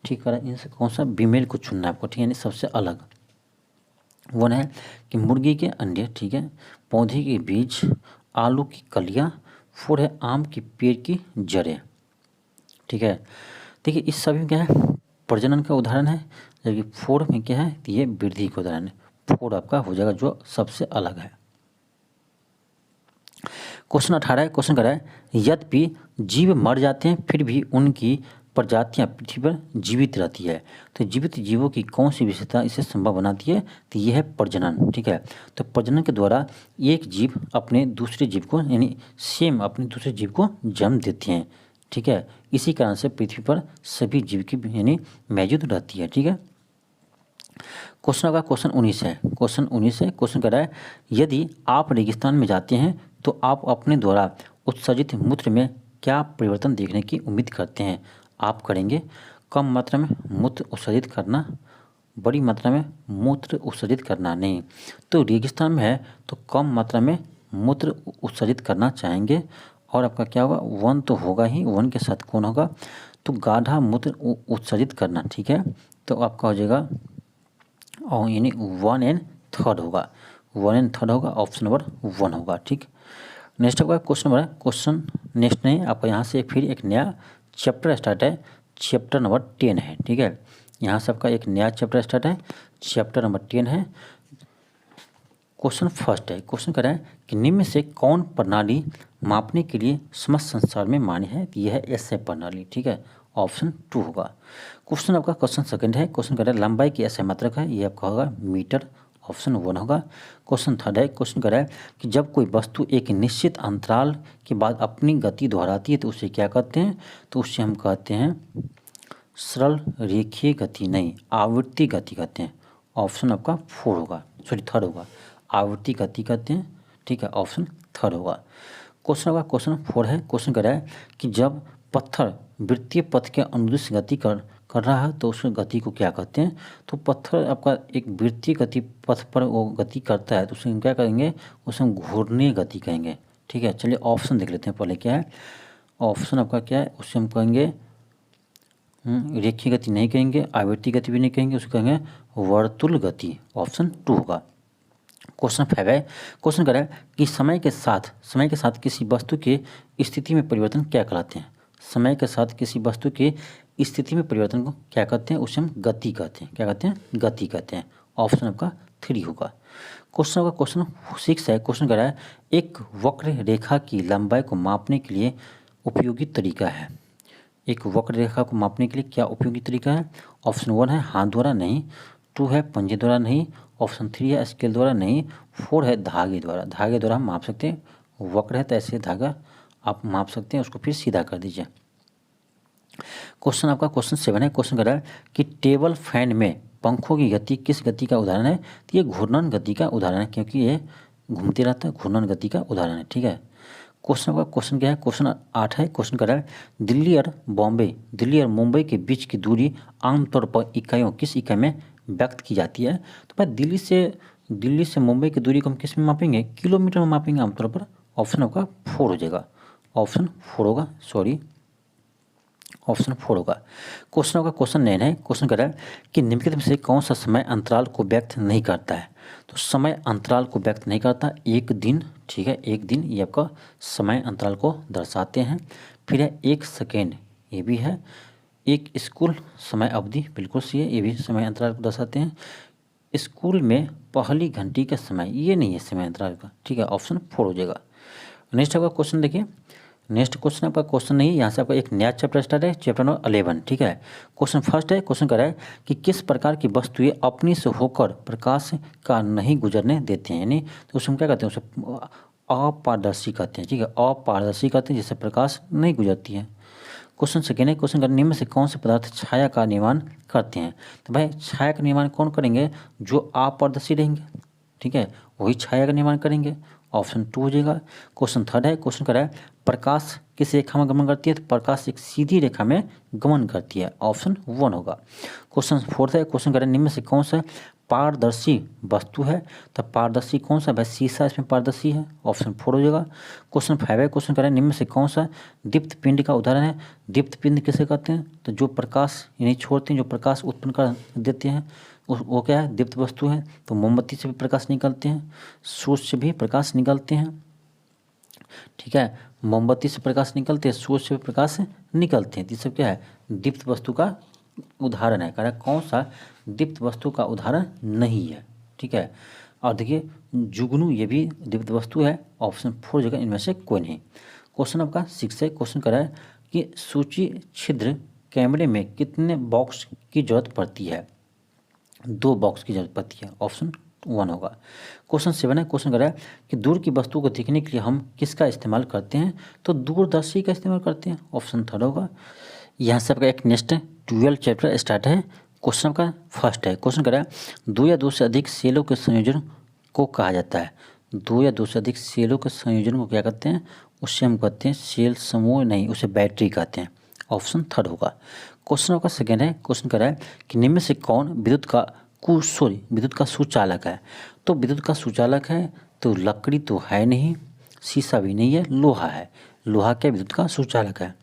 ठीक है, इनसे कौन सा बीमेल को चुनना है आपको, ठीक है, यानी सबसे अलग। 1 है कि मुर्गी के अंडे, ठीक है, पौधे के बीज, आलू की कलियां, 4 है आम के पेड़ की जड़ें, ठीक है। देखिए इस सभी में क्या है, प्रजनन का उदाहरण है, जबकि 4 में क्या है, तो ये वृद्धि का उदाहरण है। 4 आपका हो जाएगा जो सबसे अलग है। क्वेश्चन 18 है। क्वेश्चन कर रहा है यद्यपि जीव मर जाते हैं फिर भी उनकी प्रजातियां पृथ्वी पर जीवित रहती है, तो जीवित जीवों की कौन सी विशेषता इसे संभव बनाती है, तो यह है प्रजनन, ठीक है। तो प्रजनन के द्वारा एक जीव अपने दूसरे जीव को यानी सेम अपने दूसरे जीव को जन्म देते हैं, ठीक है, इसी कारण से पृथ्वी पर सभी जीव की यानी मौजूद रहती है, ठीक है। क्वेश्चन का क्वेश्चन 19 है। क्वेश्चन 19 है। क्वेश्चन कर रहा है यदि आप रेगिस्तान में जाते हैं तो आप अपने द्वारा उत्सर्जित मूत्र में क्या परिवर्तन देखने की उम्मीद करते हैं। आप करेंगे कम मात्रा में मूत्र उत्सर्जित करना, बड़ी मात्रा में मूत्र उत्सर्जित करना, नहीं, तो रेगिस्तान में है तो कम मात्रा में मूत्र उत्सर्जित करना चाहेंगे। और आपका क्या होगा, 1 तो होगा ही, 1 के साथ कौन होगा, तो गाढ़ा मूत्र उत्सर्जित करना, ठीक है, तो आपका हो जाएगा और यानी 1 एंड 3 होगा, 1 एंड 3 होगा, ऑप्शन नंबर 1 होगा, ठीक। नेक्स्ट आपका क्वेश्चन नंबर क्वेश्चन नेक्स्ट नहीं, आपका यहाँ से फिर एक नया चैप्टर स्टार्ट है, चैप्टर नंबर 10 है, ठीक है, यहाँ से आपका एक नया चैप्टर स्टार्ट है, चैप्टर नंबर 10 है। क्वेश्चन फर्स्ट है। क्वेश्चन कर रहा है कि निम्न में से कौन प्रणाली मापने के लिए समस्त संसार में मान्य है, यह है एसआई प्रणाली, ठीक है, ऑप्शन 2 होगा। क्वेश्चन आपका क्वेश्चन सेकंड है। क्वेश्चन कर रहा है लंबाई की एसआई मात्रक है, ये आपका होगा मीटर, ऑप्शन 1 होगा। क्वेश्चन थर्ड है। क्वेश्चन कर रहा है कि जब कोई वस्तु एक निश्चित अंतराल के बाद अपनी गति दोहराती है तो उसे क्या कहते हैं, तो उससे हम कहते हैं सरल रेखीय गति, नहीं, आवृत्ति गति कहते हैं, ऑप्शन आपका 4 होगा, सॉरी 3 होगा, आवृत्ति गति कहते हैं, ठीक है, ऑप्शन 3 होगा। क्वेश्चन होगा क्वेश्चन 4 है। क्वेश्चन कर रहा है कि जब पत्थर वृत्तीय पथ के अनुदिश गति कर रहा है तो उस गति को क्या कहते हैं, तो पत्थर आपका एक वृत्तीय गति पथ पर वो गति करता है तो उसे हम क्या कहेंगे, उसे हम घूर्णीय गति कहेंगे, ठीक है। चलिए ऑप्शन देख लेते हैं पहले क्या है, ऑप्शन आपका क्या है, उसे हम कहेंगे रेखीय गति नहीं कहेंगे, आवर्ती गति भी नहीं कहेंगे, उसको कहेंगे वर्तुल गति। ऑप्शन 2 होगा। क्वेश्चन 5 है, क्वेश्चन कर रहा है कि समय के साथ किसी वस्तु के स्थिति में परिवर्तन क्या कहलाते हैं। समय के साथ किसी वस्तु के स्थिति में परिवर्तन को क्या कहते हैं, उसे हम गति कहते हैं। क्या कहते हैं, गति कहते हैं। ऑप्शन आपका 3 होगा। क्वेश्चन होगा क्वेश्चन 6 है, क्वेश्चन कर रहा है एक वक्र रेखा की लंबाई को मापने के लिए उपयोगी तरीका है। एक वक्र रेखा को मापने के लिए क्या उपयोगी तरीका है। ऑप्शन 1 है हाथ द्वारा, नहीं। 2 है पंजे द्वारा, नहीं। ऑप्शन 3 है स्केल द्वारा, नहीं। 4 है धागे द्वारा। धागे द्वारा हम माप सकते हैं, वक्र है तो ऐसे धागा आप माप सकते हैं, उसको फिर सीधा कर दीजिए। क्वेश्चन आपका क्वेश्चन 7 है, क्वेश्चन कर रहा है कि टेबल फैन में पंखों की गति किस गति का उदाहरण है। तो ये घूर्णन गति का उदाहरण है, क्योंकि ये घूमते रहता है, घूर्णन गति का उदाहरण है। ठीक है। क्वेश्चन का क्वेश्चन क्या है, क्वेश्चन 8 है, क्वेश्चन कर रहा है दिल्ली और मुंबई के बीच की दूरी आमतौर पर इकाइयों किस इकाई में व्यक्त की जाती है। तो भाई दिल्ली से मुंबई की दूरी को हम किस में मापेंगे, किलोमीटर में मापेंगे आमतौर पर। ऑप्शन आपका 4 हो जाएगा। ऑप्शन 4 होगा, सॉरी ऑप्शन 4 होगा। क्वेश्चन होगा क्वेश्चन 9 है, क्वेश्चन कर रहा है कि निम्नलिखित में से कौन सा समय अंतराल को व्यक्त नहीं करता है। तो समय अंतराल को व्यक्त नहीं करता, एक दिन। ठीक है, एक दिन ये आपका समय अंतराल को दर्शाते हैं। फिर है 1 सेकेंड, ये भी है। एक स्कूल समय अवधि, बिल्कुल सही है, ये भी समय अंतराल को दर्शाते हैं। स्कूल में पहली घंटी का समय, ये नहीं है समय अंतराल का। ठीक है, ऑप्शन 4 हो जाएगा। नेक्स्ट आपका क्वेश्चन देखिए, नेक्स्ट क्वेश्चन आपका क्वेश्चन नहीं, यहाँ से आपका एक नया चैप्टर स्टार्ट है, चैप्टर नंबर 11। ठीक है। क्वेश्चन फर्स्ट है, क्वेश्चन कर रहा है कि किस प्रकार की वस्तुएं अपनी से होकर प्रकाश का नहीं गुजरने देते हैं, यानी तो उसे हम क्या कहते हैं, उसे अपारदर्शी कहते हैं। ठीक है, अपारदर्शी कहते हैं, जिससे प्रकाश नहीं गुजरती है। क्वेश्चन सेकेंड है, क्वेश्चन निम्न में से कौन से पदार्थ छाया का निर्माण करते हैं। तो भाई छाया का निर्माण कौन करेंगे, जो अपारदर्शी रहेंगे। ठीक है, वही छाया का निर्माण करेंगे। ऑप्शन 2 हो जाएगा। क्वेश्चन थर्ड है, क्वेश्चन कर रहा है प्रकाश किस रेखा में गमन करती है। तो प्रकाश एक सीधी रेखा में गमन करती है। ऑप्शन 1 होगा। क्वेश्चन फोर्थ है, क्वेश्चन कर रहा है निम्न में से कौन सा पारदर्शी वस्तु है। तो पारदर्शी कौन सा, भाई शीशा इसमें पारदर्शी है। ऑप्शन 4 हो जाएगा। क्वेश्चन 5 है, क्वेश्चन कर रहा है निम्न में से कौन सा दीप्त पिंड का उदाहरण है। दीप्त पिंड किसे कहते हैं, तो जो प्रकाश नहीं छोड़ते हैं, जो प्रकाश उत्पन्न कर देते हैं, वो क्या है, दीप्त वस्तु है। तो मोमबत्ती से भी प्रकाश निकलते हैं, सूर्य से भी प्रकाश निकलते हैं। ठीक है, मोमबत्ती से प्रकाश निकलते हैं, सूर्य से भी प्रकाश निकलते हैं। तो सब क्या है, दीप्त वस्तु का उदाहरण है। कह रहा है कौन सा दीप्त वस्तु का उदाहरण नहीं है। ठीक है, और देखिए जुगनू, ये भी दीप्त वस्तु है। ऑप्शन 4 जगह इनमें से कोई नहीं। क्वेश्चन आपका 6 है, क्वेश्चन कर रहा है कि सूची छिद्र कैमरे में कितने बॉक्स की जरूरत पड़ती है। 2 बॉक्स की जरूरत पड़ती है। ऑप्शन 1 होगा। क्वेश्चन 7 है, क्वेश्चन कर रहा है कि दूर की वस्तु को देखने के लिए हम किसका इस्तेमाल करते हैं। तो दूरदर्शी का इस्तेमाल करते हैं। ऑप्शन 3 होगा। यहाँ से आपका एक नेक्स्ट 12 चैप्टर स्टार्ट है। क्वेश्चन का फर्स्ट है, क्वेश्चन कर रहा है 2 या 2 से अधिक सेलों के संयोजन को कहा जाता है। 2 या 2 से अधिक सेलों के संयोजन को क्या कहते हैं, उससे हम कहते हैं सेल समूह, नहीं, उसे बैटरी कहते हैं। ऑप्शन 3 होगा। क्वेश्चन आपका सेकेंड है, क्वेश्चन कर रहा है कि निम्न में से कौन विद्युत का सुचालक है। तो विद्युत का सुचालक है तो लकड़ी तो है नहीं, शीशा भी नहीं है, लोहा है। लोहा क्या विद्युत का सुचालक है।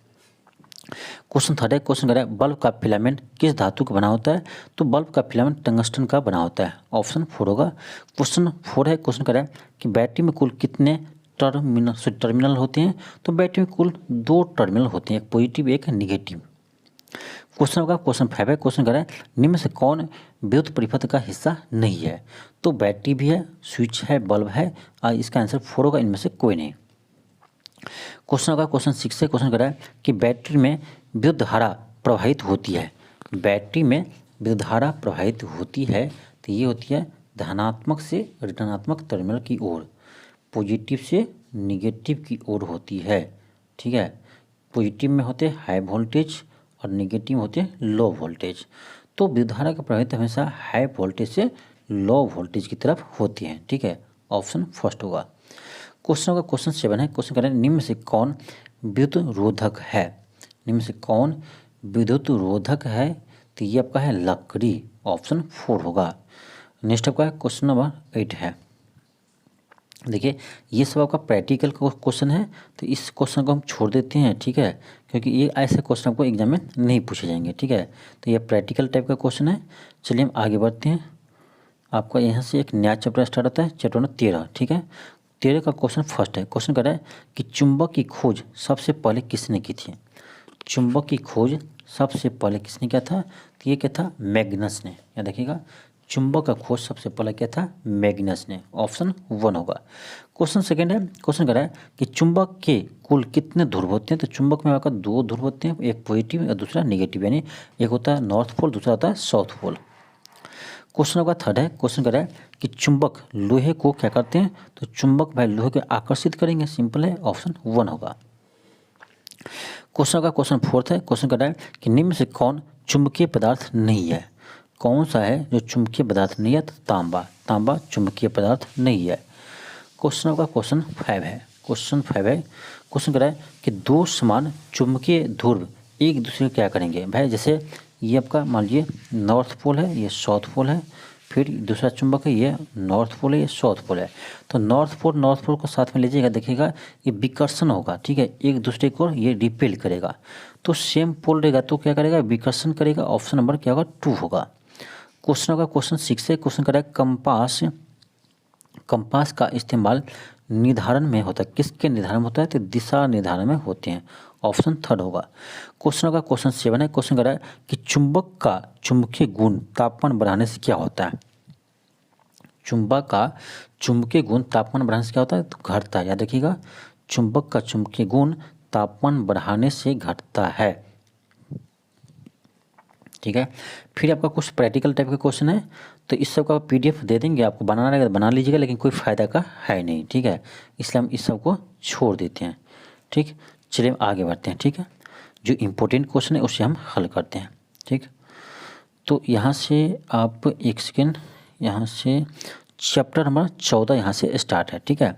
क्वेश्चन थर्ड है, क्वेश्चन कर रहा है बल्ब का फिलामेंट किस धातु का बना होता है। तो बल्ब का फिलामेंट टंगस्टन का बना होता है। ऑप्शन 4 होगा। क्वेश्चन 4 है, क्वेश्चन कर रहा है कि बैटरी में कुल कितने टर्मिनल होते हैं। तो बैटरी में कुल 2 टर्मिनल होते हैं, एक पॉजिटिव एक नेगेटिव। क्वेश्चन होगा क्वेश्चन 5 है, क्वेश्चन कर रहा है निम्न में से कौन विद्युत परिपथ का हिस्सा नहीं है। तो बैटरी भी है, स्विच है, बल्ब है। इसका आंसर 4 होगा, इनमें से कोई नहीं। क्वेश्चन होगा क्वेश्चन 6 है, क्वेश्चन कर रहा है कि बैटरी में विद्युत धारा प्रवाहित होती है। बैटरी में विद्युत धारा प्रवाहित होती है तो ये होती है धनात्मक से ऋणात्मक टर्मिनल की ओर, पॉजिटिव से निगेटिव की ओर होती है। ठीक है, पॉजिटिव में होते हैं हाई वोल्टेज और निगेटिव होते हैं लो वोल्टेज। तो विद्युत धारा का प्रवाहित हमेशा हाई वोल्टेज से लो वोल्टेज की तरफ होती है। ठीक है, ऑप्शन फर्स्ट होगा। क्वेश्चन होगा क्वेश्चन 7 है, क्वेश्चन करें निम्न से कौन विद्युत रोधक है। निम्न से कौन विद्युत रोधक है। तो ये आपका है लकड़ी। ऑप्शन 4 होगा। नेक्स्ट आपका क्वेश्चन नंबर 8 है। देखिए ये सब आपका प्रैक्टिकल क्वेश्चन है, तो इस क्वेश्चन को हम छोड़ देते हैं, ठीक है, क्योंकि ये ऐसे क्वेश्चन आपको एग्जाम में नहीं पूछे जाएंगे, ठीक है। तो ये प्रैक्टिकल टाइप का क्वेश्चन है। चलिए हम आगे बढ़ते हैं। आपका यहाँ से एक नया चैप्टर स्टार्ट होता है, चैप्टर नंबर 13, ठीक है। 13 का क्वेश्चन फर्स्ट है। क्वेश्चन कर रहा है कि चुंबक की खोज सबसे पहले किसने की थी। चुंबक की खोज सबसे पहले किसने किया था, तो ये क्या था, मैग्नस ने। या देखिएगा, चुंबक का खोज सबसे पहले क्या था, मैग्नस ने। ऑप्शन 1 होगा। क्वेश्चन सेकंड है। क्वेश्चन कर रहा है कि चुंबक के कुल कितने ध्रुव होते हैं। तो चुंबक में आपका 2 ध्रुव होते हैं, एक पॉजिटिव और दूसरा नेगेटिव, यानी एक होता है नॉर्थ पोल, दूसरा होता है साउथ पोल। क्वेश्चन आपका थर्ड है। क्वेश्चन कर रहा है कि चुंबक लोहे को क्या करते हैं। तो चुंबक भाई लोहे को आकर्षित करेंगे, सिंपल है, ऑप्शन 1 होगा। क्वेश्चन का क्वेश्चन फोर्थ है। क्वेश्चन कर रहा है कि निम्न से कौन चुंबकीय पदार्थ नहीं है। कौन सा है जो चुंबकीय पदार्थ नहीं है। तो तांबा। तांबा चुंबकीय पदार्थ नहीं है। क्वेश्चन का क्वेश्चन 5 है। क्वेश्चन 5 है। क्वेश्चन कर रहा है कि 2 समान चुंबकीय ध्रुव एक दूसरे को क्या करेंगे। भाई जैसे ये आपका मान लीजिए नॉर्थ पोल है, ये साउथ पोल है, फिर दूसरा चुंबक है, ये नॉर्थ पोल है, ये साउथ पोल है। तो नॉर्थ पोल को साथ में लीजिएगा, देखिएगा ये विकर्षण होगा, ठीक है, एक दूसरे को ये रिपेल करेगा। तो सेम पोल रहेगा तो क्या करेगा, विकर्षण करेगा। ऑप्शन नंबर क्या होगा, 2 होगा। क्वेश्चन का क्वेश्चन 6 है। क्वेश्चन कर रहा है कंपास का इस्तेमाल निर्धारण में होता है। किसके निर्धारण में होता है, तो दिशा निर्धारण में होते हैं। ऑप्शन 3 होगा। क्वेश्चन का क्वेश्चन 7 है। क्वेश्चन कर रहा है कि चुंबक का चुंबकीय गुण तापमान बढ़ाने से क्या होता है। चुंबक का चुंबकीय गुण तापमान बढ़ाने से क्या होता है, तो घटता है। याद रखिएगा, चुंबक का चुंबकीय गुण तापमान बढ़ाने से घटता है, ठीक है। फिर आपका कुछ प्रैक्टिकल टाइप के क्वेश्चन है, तो इस सब का PDF दे देंगे आपको, बनाना रहेगा तो बना लीजिएगा, लेकिन कोई फ़ायदा का है नहीं, ठीक है, इसलिए हम इस सब को छोड़ देते हैं, ठीक। चलिए हम आगे बढ़ते हैं, ठीक है। जो इम्पोर्टेंट क्वेश्चन है उसे हम हल करते हैं, ठीक। तो यहाँ से आप एक सेकेंड, यहाँ से चैप्टर नंबर 14 यहाँ से स्टार्ट है, ठीक है।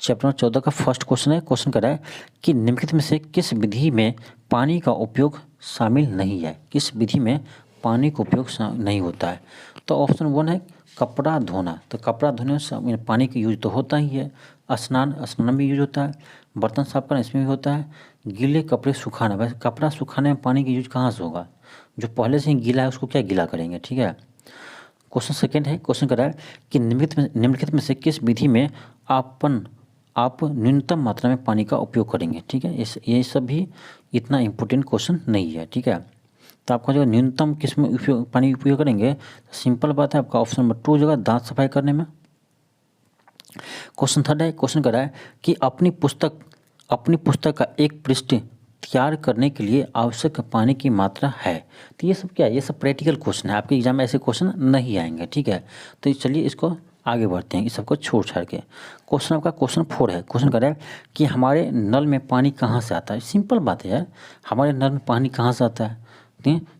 चैप्टर नंबर 14 का फर्स्ट क्वेश्चन है। क्वेश्चन कर रहा है कि निम्नलिखित में से किस विधि में पानी का उपयोग शामिल नहीं है। किस विधि में पानी का उपयोग नहीं होता है। तो ऑप्शन 1 है कपड़ा धोना। तो कपड़ा धोने में पानी का यूज तो होता ही है। स्नान में भी यूज होता है। बर्तन साफ करना इसमें भी होता है। गीले कपड़े सुखाना, वैसे कपड़ा सुखाने में पानी का यूज कहाँ से होगा, जो पहले से ही गीला है उसको क्या गीला करेंगे, ठीक है। क्वेश्चन सेकेंड है। क्वेश्चन कर रहा है कि निम्नलिखित में से किस विधि में आप न्यूनतम मात्रा में पानी का उपयोग करेंगे, ठीक है। ये सब भी इतना इम्पोर्टेंट क्वेश्चन नहीं है, ठीक है। तो आपका जो न्यूनतम किस में पानी उपयोग करेंगे, सिंपल बात है, आपका ऑप्शन नंबर 2 जगह दांत सफाई करने में। क्वेश्चन थर्ड है। क्वेश्चन कर रहा है कि अपनी पुस्तक का एक पृष्ठ तैयार करने के लिए आवश्यक पानी की मात्रा है। तो ये सब क्या है, ये सब प्रैक्टिकल क्वेश्चन है, आपके एग्जाम में ऐसे क्वेश्चन नहीं आएंगे, ठीक है। तो चलिए इसको आगे बढ़ते हैं, इस सबको छोड़ छाड़ के। क्वेश्चन आपका क्वेश्चन 4 है। क्वेश्चन कर रहा है कि हमारे नल में पानी कहाँ से आता है। सिंपल बात है यार, हमारे नल में पानी कहाँ से आता है,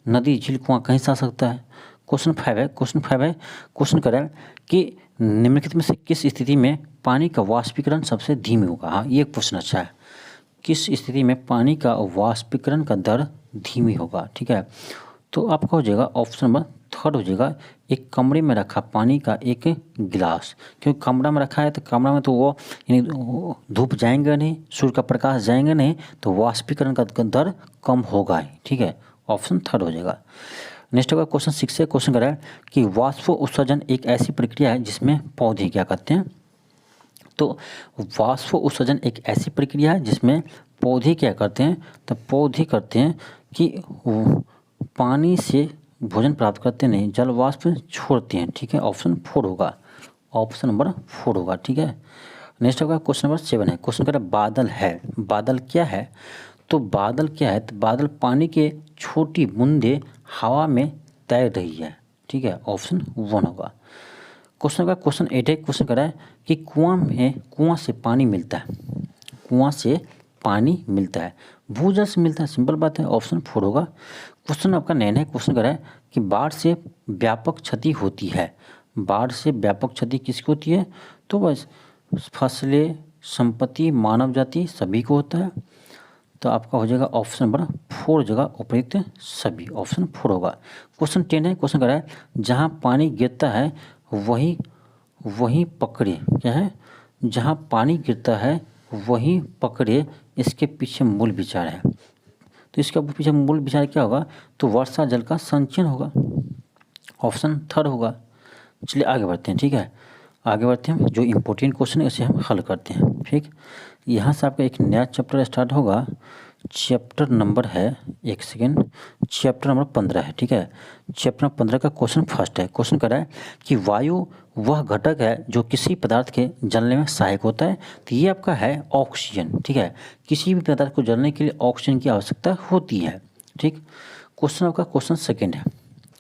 नदी झील कुआं कहीं से आ सकता है। क्वेश्चन 5 है। क्वेश्चन कर रहा है कि निम्नलिखित में से किस स्थिति में पानी का वाष्पीकरण सबसे धीमे होगा। हाँ, ये क्वेश्चन अच्छा है। किस स्थिति में पानी का वाष्पीकरण का दर धीमी होगा, ठीक है। तो आपका हो जाएगा ऑप्शन नंबर 3 हो जाएगा, एक कमरे में रखा पानी का एक गिलास। क्योंकि कमरा में रखा है तो कमरा में तो वो धूप जाएंगे नहीं, सूर्य का प्रकाश जाएंगे नहीं, तो वाष्पीकरण का दर कम होगा ही, ठीक है। ऑप्शन 3 हो जाएगा। नेक्स्ट होगा क्वेश्चन 6 से। क्वेश्चन कर रहा है कि वाष्प उत्सर्जन एक ऐसी प्रक्रिया है जिसमें पौधे क्या करते हैं। तो वाष्प उत्सर्जन एक ऐसी प्रक्रिया है जिसमें पौधे क्या करते हैं, तो पौधे करते हैं कि पानी से भोजन प्राप्त करते नहीं, जल वाष्प छोड़ते हैं, ठीक है। ऑप्शन 4 होगा, ऑप्शन नंबर 4 होगा, ठीक है। नेक्स्ट होगा क्वेश्चन नंबर 7 है। क्वेश्चन कर रहा है बादल है। बादल क्या है, तो बादल क्या है, तो बादल पानी के छोटी बूंदे हवा में तैर रही है, ठीक है। ऑप्शन 1 होगा। क्वेश्चन का क्वेश्चन 8 है। क्वेश्चन कर रहा है कि कुआं से पानी मिलता है। कुआं से पानी मिलता है, भूजल से मिलता है, सिंपल बात है, ऑप्शन 4 होगा। क्वेश्चन आपका 9 है। क्वेश्चन कर रहा है कि बाढ़ से व्यापक क्षति होती है। बाढ़ से व्यापक क्षति किसको होती है, तो बस फसलें, संपत्ति, मानव जाति सभी को होता है। तो आपका हो जाएगा ऑप्शन नंबर 4 जगह उपयुक्त सभी, ऑप्शन 4 होगा। क्वेश्चन 10 है। क्वेश्चन कर रहा है जहाँ पानी गिरता है वहीं पकड़े, क्या है, जहाँ पानी गिरता है वहीं पकड़े, इसके पीछे मूल विचार है। तो इसके पीछे मूल विचार क्या होगा? तो वर्षा जल का संचयन होगा, ऑप्शन थर्ड होगा। चलिए आगे बढ़ते हैं, ठीक है, आगे बढ़ते हैं। जो इम्पोर्टेंट क्वेश्चन है उसे हम हल करते हैं, ठीक। यहाँ से आपका एक नया चैप्टर स्टार्ट होगा। चैप्टर नंबर है, एक सेकेंड, चैप्टर नंबर 15 है, ठीक है। चैप्टर नंबर 15 का क्वेश्चन फर्स्ट है। क्वेश्चन कर रहा है कि वायु वह घटक है जो किसी पदार्थ के जलने में सहायक होता है। तो ये आपका है ऑक्सीजन, ठीक है। किसी भी पदार्थ को जलने के लिए ऑक्सीजन की आवश्यकता होती है, ठीक। क्वेश्चन आपका क्वेश्चन सेकेंड है।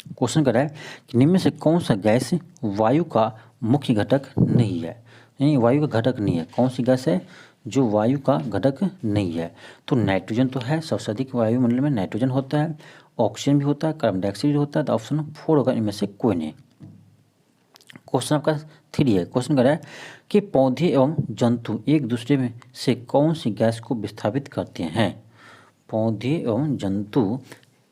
क्वेश्चन कर रहा है कि निम्न में से कौन सा गैस वायु का मुख्य घटक नहीं है, यानी वायु का घटक नहीं है। कौन सी गैस है जो वायु का घटक नहीं है? तो नाइट्रोजन तो है, सबसे अधिक वायुमंडल में नाइट्रोजन होता है, ऑक्सीजन भी होता है, कार्बन डाइऑक्साइड भी होता है। तो ऑप्शन 4 होगा, इनमें से कोई नहीं। क्वेश्चन आपका 3 है। क्वेश्चन कर रहा है कि पौधे एवं जंतु एक दूसरे में से कौन सी गैस को विस्थापित करते हैं? पौधे एवं जंतु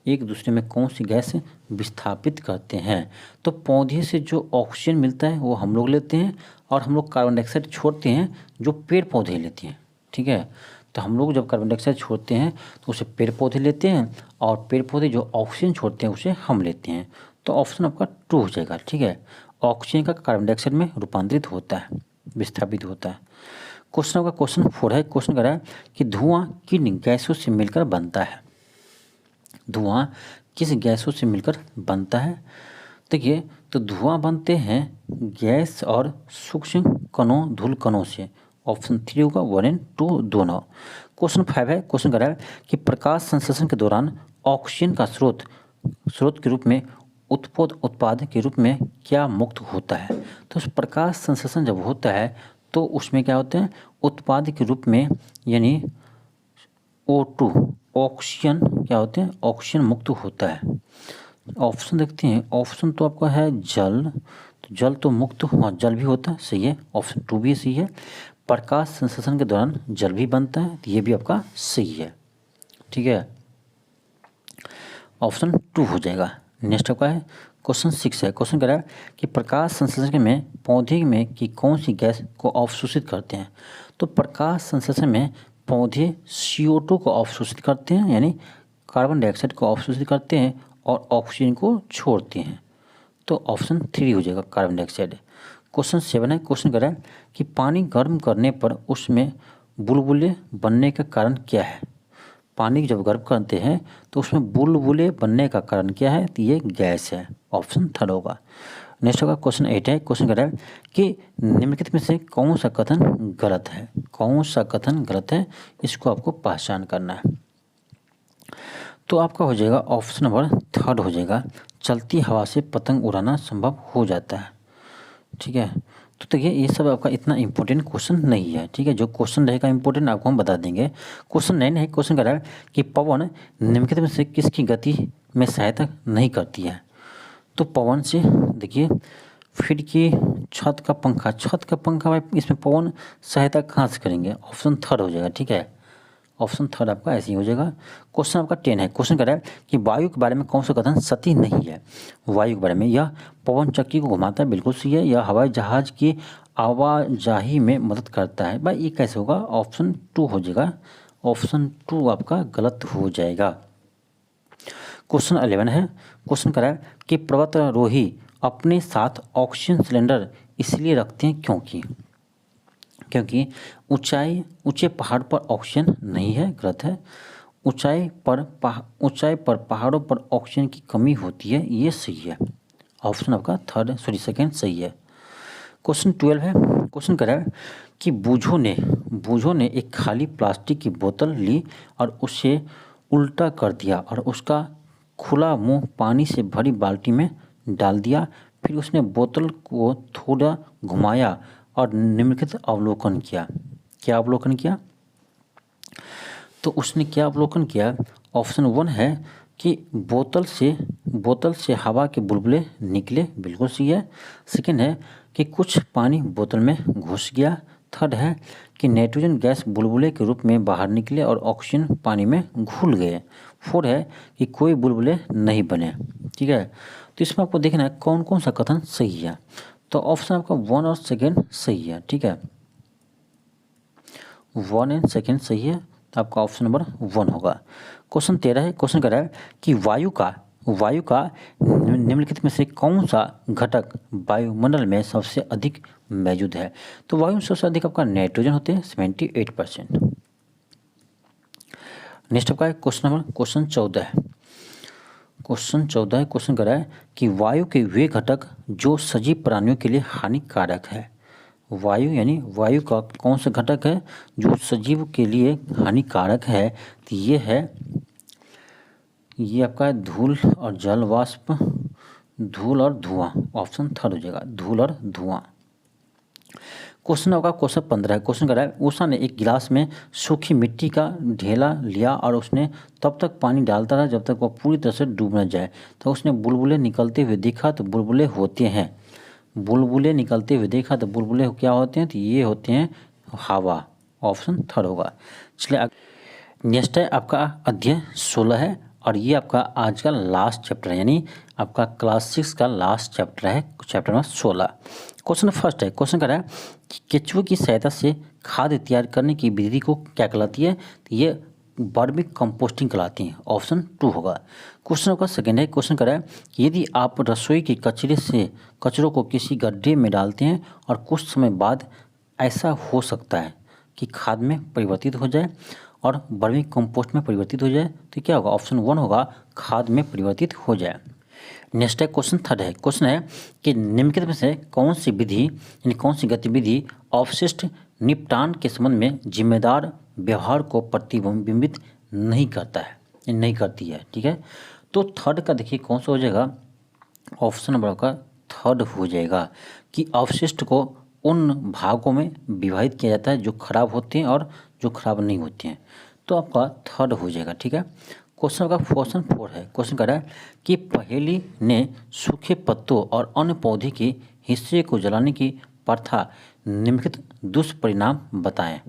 एक दूसरे में कौन सी गैस विस्थापित करते हैं? तो पौधे से जो ऑक्सीजन मिलता है वो हम लोग लेते हैं, और हम लोग कार्बन डाइऑक्साइड छोड़ते हैं जो पेड़ पौधे लेते हैं, ठीक है। तो हम लोग जब कार्बन डाइऑक्साइड छोड़ते हैं तो उसे पेड़ पौधे लेते हैं, और पेड़ पौधे जो ऑक्सीजन छोड़ते हैं उसे हम लेते हैं। तो ऑप्शन आपका 2 हो जाएगा, ठीक है। ऑक्सीजन का कार्बन डाइऑक्साइड में रूपांतरित होता है, विस्थापित होता है। क्वेश्चन आपका क्वेश्चन 4 है। क्वेश्चन कर रहा है कि धुआं किन गैसों से मिलकर बनता है? धुआं किस गैसों से मिलकर बनता है? देखिए, तो धुआं बनते हैं गैस और सूक्ष्म कणों, धूल कणों से। ऑप्शन 3 होगा, 1 और 2 दोनों। क्वेश्चन 5 है। क्वेश्चन कर रहा है कि प्रकाश संश्लेषण के दौरान ऑक्सीजन का स्रोत के रूप में उत्पाद के रूप में क्या मुक्त होता है? तो प्रकाश संश्लेषण जब होता है तो उसमें क्या होते हैं? उत्पाद के रूप में, यानी O2 ऑक्सीजन क्या होते हैं? ऑक्सीजन मुक्त होता है। ऑप्शन देखते हैं। ऑप्शन तो आपका है जल, तो जल तो मुक्त, हाँ जल भी होता है, सही है। ऑप्शन 2 भी सही है। प्रकाश संश्लेषण के दौरान जल भी बनता है, तो ये भी आपका सही है, ठीक है। ऑप्शन 2 हो जाएगा। नेक्स्ट आपका है क्वेश्चन 6 है। क्वेश्चन कर रहा है कि प्रकाश संश्लेषण में पौधे में की कौन सी गैस को अवशोषित करते हैं? तो प्रकाश संश्लेषण में पौधे CO2 को अवशोषित करते हैं, यानी कार्बन डाइऑक्साइड को अवशोषित करते हैं और ऑक्सीजन को छोड़ते हैं। तो ऑप्शन 3 हो जाएगा, कार्बन डाइऑक्साइड। क्वेश्चन 7 है। क्वेश्चन कर रहा है कि पानी गर्म करने पर उसमें बुलबुले बनने का कारण क्या है? पानी जब गर्म करते हैं तो उसमें बुलबुले बनने का कारण क्या है? तो ये गैस है, ऑप्शन 3 होगा। नेक्स्ट होगा क्वेश्चन 8 है। क्वेश्चन कर रहा है कि निम्नलिखित में से कौन सा कथन गलत है? कौन सा कथन गलत है, इसको आपको पहचान करना है। तो आपका हो जाएगा ऑप्शन नंबर 3 हो जाएगा, चलती हवा से पतंग उड़ाना संभव हो जाता है, ठीक है। तो देखिए, ये सब आपका इतना इंपॉर्टेंट क्वेश्चन नहीं है, ठीक है। जो क्वेश्चन रहेगा इंपॉर्टेंट आपको हम बता देंगे। क्वेश्चन 9 है। क्वेश्चन कर रहा है कि पवन निम्नलिखित में से किसकी गति में सहायता नहीं करती है? तो पवन से देखिए, खिड़की, छत का पंखा भाई, इसमें पवन सहायता कहाँ से करेंगे? ऑप्शन 3 हो जाएगा, ठीक है। ऑप्शन 3 आपका ऐसे ही हो जाएगा। क्वेश्चन आपका 10 है। क्वेश्चन कर रहा है कि वायु के बारे में कौन सा कथन सही नहीं है? वायु के बारे में, यह पवन चक्की को घुमाता है, बिल्कुल सही है। यह हवाई जहाज की आवाजाही में मदद करता है, भाई ये कैसे होगा? ऑप्शन 2 हो जाएगा। ऑप्शन 2 आपका गलत हो जाएगा। क्वेश्चन 11 है। क्वेश्चन कर रहा है कि पर्वतारोही अपने साथ ऑक्सीजन सिलेंडर इसलिए रखते हैं क्योंकि ऊंचे पहाड़ पर ऑक्सीजन नहीं है, गलत है। ऊंचाई पर पहाड़ों पर ऑक्सीजन की कमी होती है, ये सही है। ऑप्शन आपका सेकंड सही है। क्वेश्चन 12 है। क्वेश्चन कर रहा है कि बूझों ने एक खाली प्लास्टिक की बोतल ली और उसे उल्टा कर दिया और उसका खुला मुंह पानी से भरी बाल्टी में डाल दिया। फिर उसने बोतल को थोड़ा घुमाया और निम्नलिखित अवलोकन किया। क्या अवलोकन किया? तो उसने क्या अवलोकन किया? ऑप्शन 1 है कि बोतल से हवा के बुलबुले निकले, बिल्कुल सही है। सेकंड है कि कुछ पानी बोतल में घुस गया। थर्ड है कि नाइट्रोजन गैस बुलबुले के रूप में बाहर निकले और ऑक्सीजन पानी में घुल गए। फोर्थ है कि कोई बुलबुले नहीं बने, ठीक है। तो इसमें आपको देखना है कौन कौन सा कथन सही है। तो ऑप्शन आपका 1 और 2 सही है, ठीक है। 1 एंड सेकेंड सही है, तो आपका ऑप्शन नंबर 1 होगा। क्वेश्चन 13 है, क्वेश्चन कह रहा है कि वायु का निम्नलिखित में से कौन सा घटक वायुमंडल में सबसे अधिक मौजूद है? तो वायु में सबसे अधिक आपका नाइट्रोजन होते हैं 78%। नेक्स्ट आपका क्वेश्चन 14 है। क्वेश्चन कर रहा है कि वायु के वे घटक जो सजीव प्राणियों के लिए हानिकारक है। वायु यानी वायु का कौन सा घटक है जो सजीव के लिए हानिकारक है? तो ये आपका धूल और जल वाष्प, धूल और धुआं, ऑप्शन थर्ड हो जाएगा, धूल और धुआं। क्वेश्चन आपका क्वेश्चन 15 है। क्वेश्चन कर रहा है उषा ने एक गिलास में सूखी मिट्टी का ढेला लिया और उसने तब तक पानी डालता रहा जब तक वह पूरी तरह से डूब न जाए। तो उसने बुलबुले निकलते हुए देखा तो बुलबुले होते हैं, बुलबुले निकलते हुए देखा तो बुलबुले क्या होते हैं? तो ये होते हैं हवा, ऑप्शन थर्ड होगा। चलिए नेक्स्ट है आपका अध्याय 16 है और ये आपका आज का लास्ट चैप्टर है, यानी आपका क्लास 6 का लास्ट चैप्टर है, चैप्टर नंबर 16। क्वेश्चन फर्स्ट है। क्वेश्चन कर रहा है कि केचुए की सहायता से खाद तैयार करने की विधि को क्या कहलाती है? तो ये वर्मी कंपोस्टिंग कहलाती है, ऑप्शन 2 होगा। क्वेश्चन का सेकेंड है। क्वेश्चन कर रहा है कि यदि आप रसोई के कचरों को किसी गड्ढे में डालते हैं और कुछ समय बाद ऐसा हो सकता है कि खाद में परिवर्तित हो जाए और वर्मी कंपोस्ट में परिवर्तित हो जाए, तो क्या होगा? ऑप्शन 1 होगा, खाद में परिवर्तित हो जाए। नेक्स्ट है क्वेश्चन थर्ड है। क्वेश्चन है कि निम्नलिखित में से कौन सी विधि यानी कौन सी गतिविधि अवशिष्ट निपटान के संबंध में जिम्मेदार व्यवहार को प्रतिबिंबित नहीं करता है, नहीं करती है? ठीक है, तो थर्ड का देखिए कौन सा हो जाएगा? ऑप्शन नंबर का थर्ड हो जाएगा कि अवशिष्ट को उन भागों में विभाजित किया जाता है जो खराब होते हैं और जो खराब नहीं होते हैं, तो आपका थर्ड हो जाएगा। ठीक है, क्वेश्चन का क्वेश्चन 4 है। क्वेश्चन कह रहा है कि पहेली ने सूखे पत्तों और अन्य पौधे के हिस्से को जलाने की प्रथा निम्नलिखित दुष्परिणाम बताएं।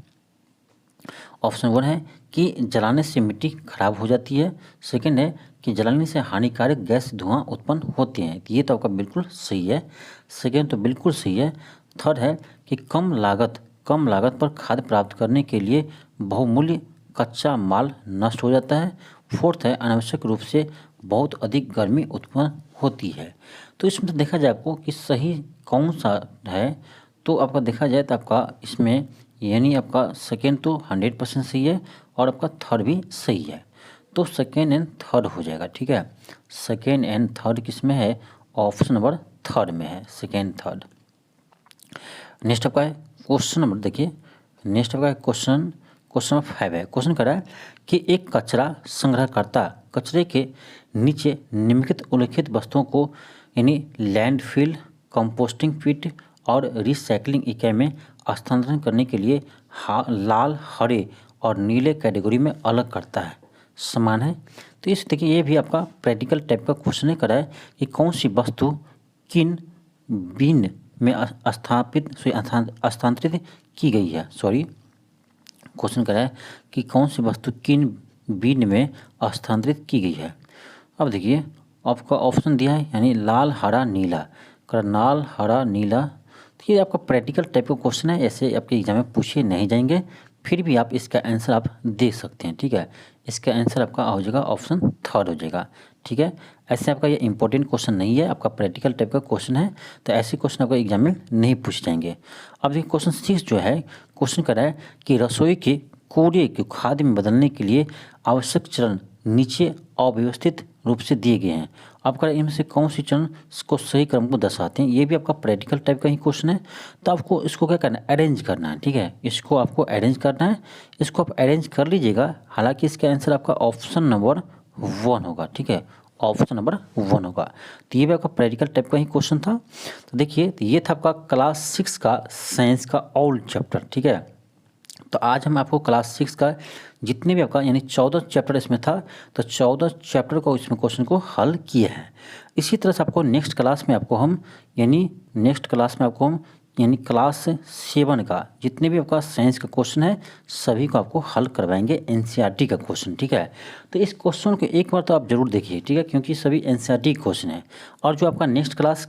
ऑप्शन 1 है कि जलाने से मिट्टी खराब हो जाती है। सेकंड है कि जलाने से हानिकारक गैस धुआं उत्पन्न होते हैं, ये तो आपका बिल्कुल सही है, सेकंड तो बिल्कुल सही है। थर्ड है कि कम लागत पर खाद्य प्राप्त करने के लिए बहुमूल्य कच्चा माल नष्ट हो जाता है। फोर्थ है अनावश्यक रूप से बहुत अधिक गर्मी उत्पन्न होती है। तो इसमें देखा जाए आपको कि सही कौन सा है, तो आपका देखा जाए तो आपका इसमें यानी आपका सेकेंड तो 100% सही है और आपका थर्ड भी सही है, तो सेकेंड एंड थर्ड हो जाएगा। ठीक है, सेकेंड एंड थर्ड किस में है? ऑप्शन नंबर थर्ड में है, सेकेंड थर्ड। नेक्स्ट आपका है क्वेश्चन नंबर, देखिए नेक्स्ट आपका क्वेश्चन नंबर 5 है। क्वेश्चन कर रहा है कि एक कचरा संग्रहकर्ता कचरे के नीचे निम्नलिखित उल्लिखित वस्तुओं को यानी लैंडफिल, कंपोस्टिंग पिट और रिसाइकलिंग इकाई में स्थानांतरण करने के लिए लाल, हरे और नीले कैटेगरी में अलग करता है, समान है। तो इस देखिए ये भी आपका प्रैक्टिकल टाइप का क्वेश्चन है। कर रहा है कि कौन सी वस्तु किन बिन में स्थानांतरित की गई है। क्वेश्चन कर रहा है कि कौन सी वस्तु किन बिन में स्थानांतरित की गई है। अब देखिए आपका ऑप्शन दिया है यानी लाल, हरा, नीला। लाल, हरा, नीला, तो ये आपका प्रैक्टिकल टाइप का क्वेश्चन है, ऐसे आपके एग्जाम में पूछे नहीं जाएंगे, फिर भी आप इसका आंसर आप दे सकते हैं। ठीक है, इसका आंसर आपका हो जाएगा ऑप्शन थर्ड हो जाएगा। ठीक है, ऐसे आपका ये इंपॉर्टेंट क्वेश्चन नहीं है, आपका प्रैक्टिकल टाइप का क्वेश्चन है, तो ऐसे क्वेश्चन आपका एग्जाम में नहीं पूछे जाएंगे। अब देखिए क्वेश्चन 6 जो है, क्वेश्चन कर रहा है कि रसोई के कूड़े को खाद्य में बदलने के लिए आवश्यक चरण नीचे अव्यवस्थित रूप से दिए गए हैं। आपका इनमें से कौन सी चरण को सही क्रम को दर्शाते हैं? ये भी आपका प्रैक्टिकल टाइप का ही क्वेश्चन है, तो आपको इसको क्या करना है? अरेंज करना है। ठीक है, इसको आपको अरेंज करना है, इसको आप अरेंज कर लीजिएगा। हालांकि इसका आंसर आपका ऑप्शन नंबर 1 होगा। ठीक है, ऑप्शन नंबर 1 होगा। तो ये भी आपका प्रैक्टिकल टाइप का ही क्वेश्चन था। तो देखिए तो ये था आपका क्लास 6 का साइंस का ऑल चैप्टर। ठीक है, तो आज हम आपको क्लास 6 का जितने भी आपका यानी 14 चैप्टर इसमें था, तो 14 चैप्टर को इसमें क्वेश्चन को हल किए हैं। इसी तरह से आपको नेक्स्ट क्लास में आपको हम यानी क्लास 7 का जितने भी आपका साइंस का क्वेश्चन है सभी को आपको हल करवाएंगे एनसीईआरटी का क्वेश्चन, ठीक है। तो इस क्वेश्चन को एक बार तो आप जरूर देखिए, ठीक है, क्योंकि सभी एनसीईआरटी क्वेश्चन है। और जो आपका नेक्स्ट क्लास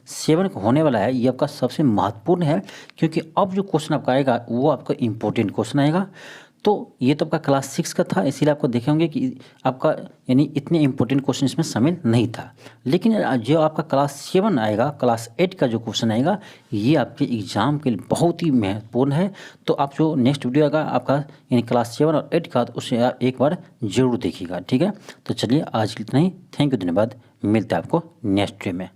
7 का होने वाला है ये आपका सबसे महत्वपूर्ण है, क्योंकि अब जो क्वेश्चन आपका आएगा वो आपका इंपॉर्टेंट क्वेश्चन आएगा। तो ये तो आपका क्लास 6 का था, इसीलिए आपको देखेंगे कि आपका यानी इतने इंपॉर्टेंट क्वेश्चन इसमें शामिल नहीं था। लेकिन जो आपका क्लास 7 आएगा, क्लास 8 का जो क्वेश्चन आएगा ये आपके एग्जाम के लिए बहुत ही महत्वपूर्ण है। तो आप जो नेक्स्ट वीडियो आएगा आपका यानी क्लास 7 और 8 का, तो उसे आप एक बार जरूर देखिएगा, ठीक है। तो चलिए आज इतना ही, थैंक यू, धन्यवाद, मिलते हैं आपको नेक्स्ट वीडियो में।